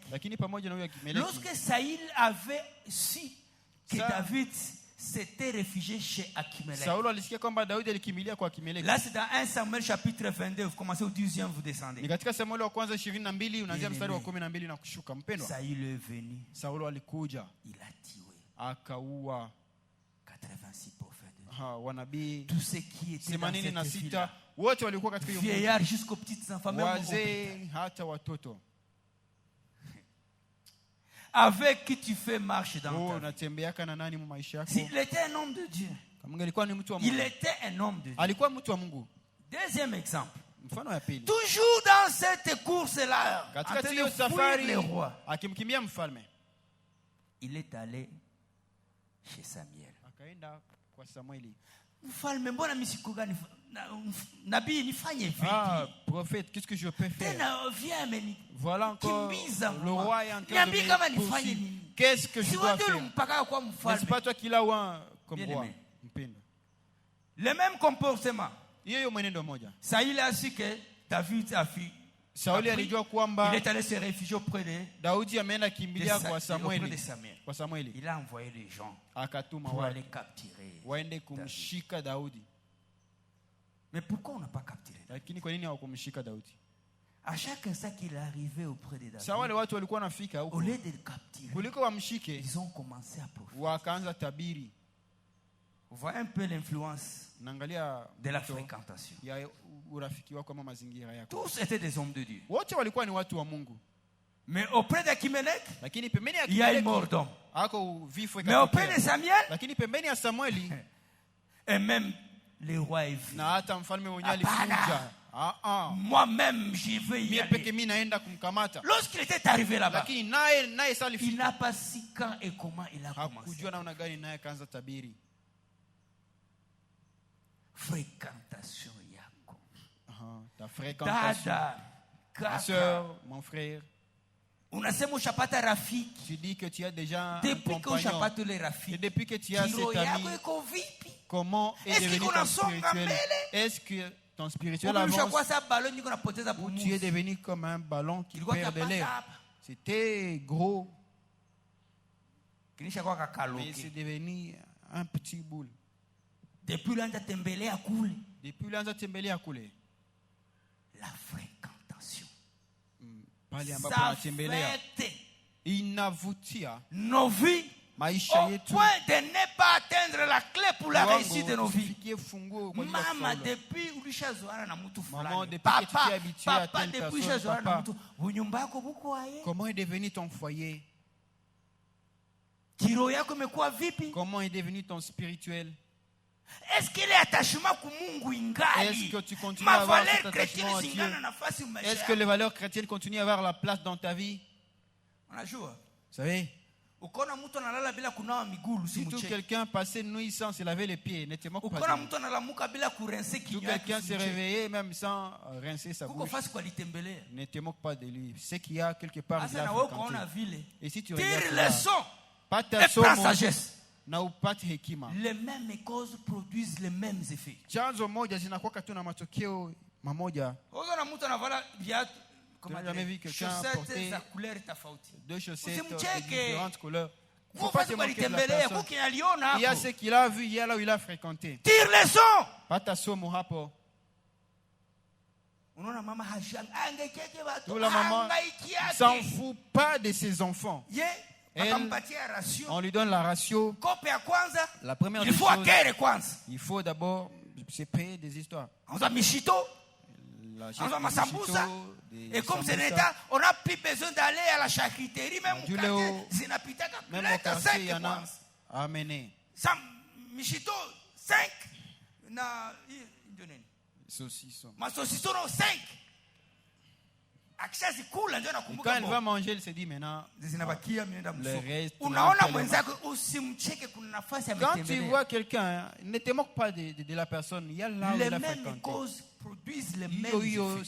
lorsque Saïl avait su que David s'était réfugié chez Achimelech, là c'est dans 1 Samuel chapitre 22, vous commencez au 12e, vous descendez. Saïl est venu, il a tué 86 prophètes. Tous ceux qui étaient dans cette ville-là, vieillards jusqu'aux petites enfants, même avec qui tu fais marche dans ta vie. S'il était un homme de Dieu, il était un homme de Dieu. Deuxième exemple, toujours dans cette course-là, en train de fuir les rois, il est allé chez Samuel. Prophète, qu'est-ce que je peux faire? Voilà encore, le roi est en train de me poursuivre. Qu'est-ce que je dois faire? N'est-ce pas toi qui l'as ouin comme roi? Le même comportement. Saïl a su que David a fui. Sauli alijua kwamba il est allé se réfugier auprès de Daudi ameenda kimbilia kwa Samueli. Il a envoyé des gens pour aller capturer waende kumshika Daudi. Mais pourquoi on n'a pas capturé? Lakini kwa nini hawakumshika Daudi? À chaque instant qu'il est arrivé auprès de David, wale watu walikuwa nafika huko, au lieu de le capturer, kuliko wamshike, ils ont commencé à prophétiser. Wakaanza tabiri. Vous voyez un peu l'influence de la fréquentation. Tous étaient des hommes de Dieu. Mais auprès d'Achimelech, il y a une mort d'homme. Mais auprès de Samuel, et même le roi est venu. Moi-même, j'y vais y aller. Lorsqu'il était arrivé là-bas, il n'a pas su quand et comment il a commencé. Fréquentation yako. Ta fréquentation. Ma soeur, mon frère. Unasema ushapata rafiki. Tu dis que tu as déjà un depuis que ushapata le rafiki. Et depuis que tu as cet ami, comment est devenu ton spirituel? Est-ce que ton spirituel avance? Ou tu es devenu comme un ballon qui perd de l'air? C'était gros. Mais c'est devenu un petit boule. Depuis l'anza tembelea kule. La fréquentation. s'affecte nos vies au point de ne pas atteindre la clé pour la réussite de nos vies. Mama depuis ulishazoana na mtu fulani. Papa depuis ulishazoana na mtu. Bunyumba yako buko aye. Comment est devenu ton foyer? Kiro yako imekuwa vipi? Comment est devenu ton spirituel? Est-ce que les attachements ku Mungu ingali? Est-ce que tu continues à avoir cet attachement à Dieu? Est-ce que les valeurs chrétiennes continuent à avoir la place dans ta vie? Vous savez, si tout quelqu'un passait une nuit sans se laver les pieds, ne te moque pas de lui. Tout quelqu'un s'est réveillé même sans rincer sa bouche, ne te moque pas de lui. C'est qu'il y a quelque part de la fréquenté. Et si tu regardes pas ta sagesse, les mêmes causes produisent les mêmes effets. Tu n'as jamais vu quelqu'un porter deux chaussettes de différentes couleurs. Il ne faut pas te moquer de la personne. Il y a ce qu'il a vu, il y a là où il a fréquenté. Tire les sons. Pas ta somme, rapport. Tout la maman ne s'en fout pas de ses enfants. Elle, on lui donne la ratio. La première chose, il faut d'abord se payer des histoires. Et comme c'est l'État, on n'a plus besoin d'aller à la charcuterie, même au quartier, il y en a à amener. Michito, 5. Saucisson. Ma saucisson, 5. Quand elle va manger, elle se dit maintenant, le reste. Quand tu vois quelqu'un, ne te moque pas de la personne. Il y a là où il a fréquenté. Produisent les mêmes effets.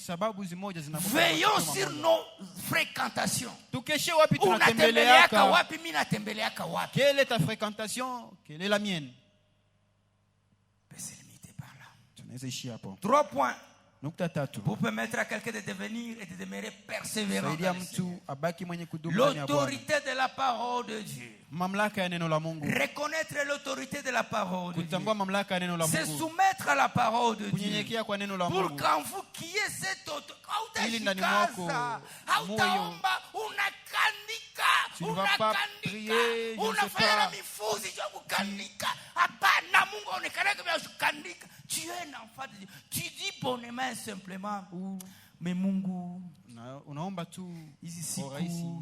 Veillons sur nos fréquentations. Quelle est ta fréquentation? Quelle est la mienne? C'est limité par là. 3 points. Pour permettre à quelqu'un de devenir et de demeurer persévérant. L'autorité de la parole de Dieu. Reconnaître l'autorité de la parole de Dieu. Se soumettre à la parole de Dieu. Pour qu'en vous qui est cette autorité, tu es un enfant de Dieu. Tu dis bonnement simplement, mais Mungu, ici,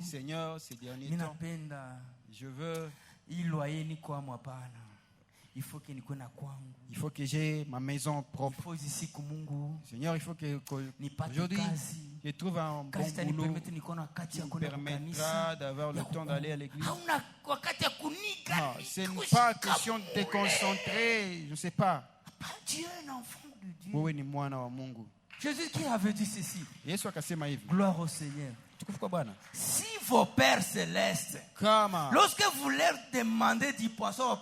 Seigneur, ces derniers temps, je veux, il faut que j'ai ma maison propre. Seigneur, il faut que aujourd'hui, je trouve un bon boulot qui me permettra d'avoir le temps d'aller à l'église. Non, ce n'est pas question de te concentrer, je ne sais pas. Tu es un enfant de Dieu. Jésus qui avait dit ceci. Gloire au Seigneur. Si vos pères célestes, lorsque vous leur demandez du poisson,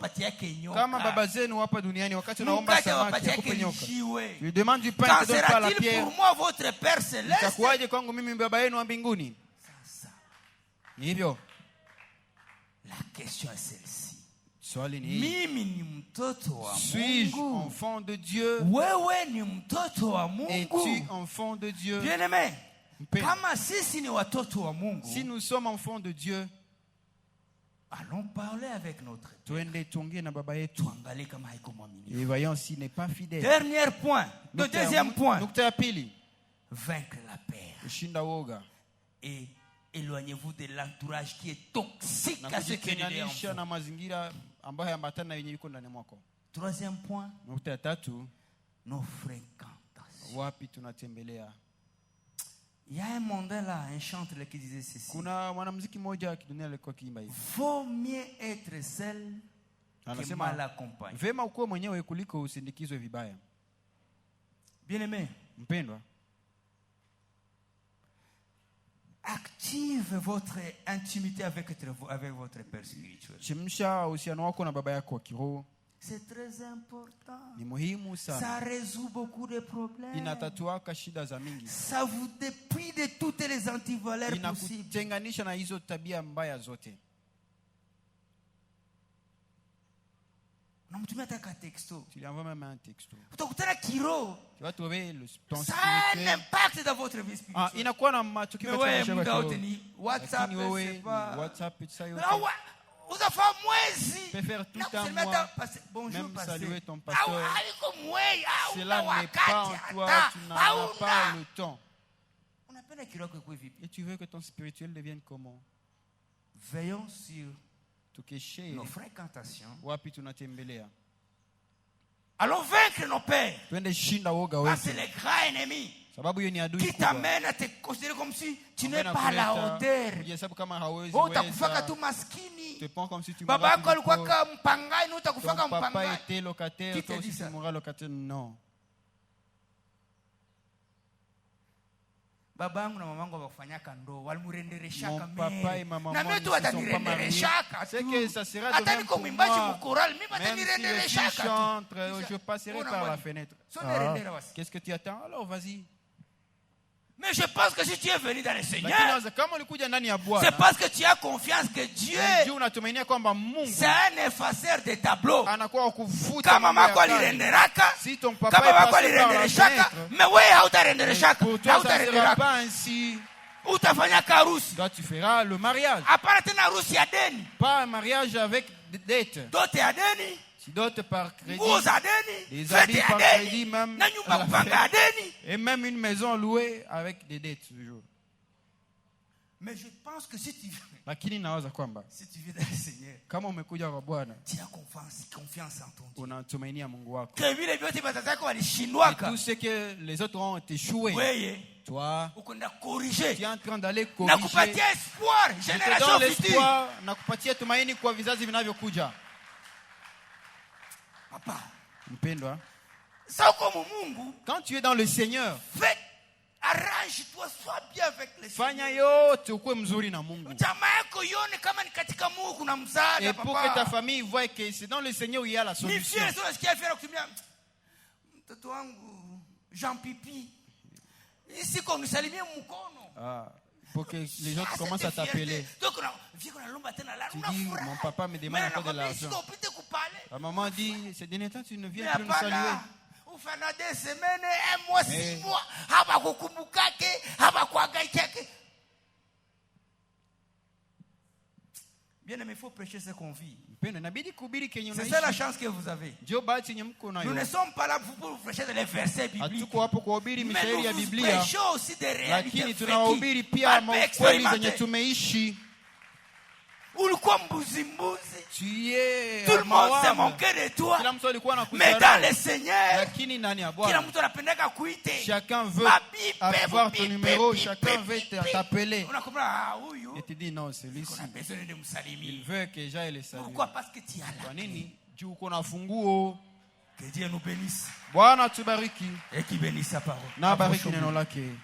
je demande du pain, qu'en sera-t-il pour moi votre Père céleste? La question est celle-ci. Suis-je enfant de Dieu? Es-tu enfant de Dieu? Bien-aimé, si nous sommes enfants de Dieu, allons parler avec notre Dieu. Et voyons s'il n'est pas fidèle. Dernier point. Le deuxième point. Vaincre la peur. Et éloignez-vous de l'entourage qui est toxique à ce que Troisième point. Nos fréquentations. Il y a un mondain là, un chanteur qui disait ceci. Vaut mieux être seul que mal accompagné. Bien-aimé, active votre intimité avec votre Père spirituel. C'est très important. Ça résout beaucoup de problèmes. Ça vous dépouille de toutes les antivaleurs possibles. Tu lui envoies même un texto. Tu vas trouver ton ça a un impact dans votre vie spirituelle. Il y a quoi dans ma WhatsApp, c'est pas. Vous avez fait mwezi. Tu peux faire tout un mois. Bonjour, même saluer ton pasteur. Cela n'est pas en toi, tu n'as pas le temps. Et tu veux que ton spirituel devienne comment? Veillons sur nos fréquentations. Allons vaincre nos pères. C'est les grands ennemis qui t'amènent à te considérer comme si tu n'es pas à la hauteur. Oh, utakufaka tu maskini. Baba yako alikuwa mpangai, utakufaka mpangai. Qui te dit ça? Non. Baba yangu na mama yangu wakufanyaka ndo walimurendereshaka mimi. Na mimi tu watanirendereshaka tu. Hata niko mwimbaji mkorali, mimi watanirendereshaka tu. Je passerai par la fenêtre. Qu'est-ce que tu attends? Alors vas-y. Mais je pense que si tu es venu dans le Seigneur, c'est parce que tu as confiance que Dieu, c'est un effaceur de tableaux. Kama mama kwa lirenderaka, kama baba kwa lirendereshaka, mais wewe hautarendereshaka, hautarenderaka. Utafanya karusi. Toi tu feras le mariage. Hapana tena harusi ya deni. Pas un mariage avec dette. Dote ya deni. D'autres par crédit, des habits par crédit même, et même une maison louée avec des dettes toujours. Mais je pense que si tu viens dans le Seigneur, kama umekuja kwa Bwana, tu as confiance en ton Dieu. Unatumainia Mungu wako. Tout ce que les autres ont échoué. Toi, tu es en train d'aller corriger. Je te donne l'espoir, nakupatia tumaini kwa vizazi vinavyokuja. Papa, quand tu es dans le Seigneur, arrange-toi, sois bien avec le Seigneur. Et pour que ta famille voie que c'est dans le Seigneur où il y a la solution. Jean Pipi, ici qu'on nous salue pour que les autres commencent à t'appeler. Tu dis, mon papa me demande encore de l'argent. La maman dit, ces derniers temps, tu ne viens plus nous saluer. Des semaines, un mois, 6 mois. Bien aimé, il faut prêcher ce qu'on vit. C'est ça la chance que vous avez. Nous ne sommes pas là pour vous prêcher des versets bibliques. Mais nous vous prêchons aussi des réalités vécues. Ulikuwa mbuzi. Tout le monde s'est moqué de toi. Mais dans le Seigneur, chacun veut avoir ton numéro, chacun veut t'appeler. Et tu dis non, celui-ci, il veut que j'aille le saluer. Pourquoi? Parce que tu as la clé. Que Dieu nous bénisse. Bwana tubariki. Et qui bénisse sa parole. Na bariki neno lake.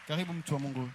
Karibu mtu wa Mungu.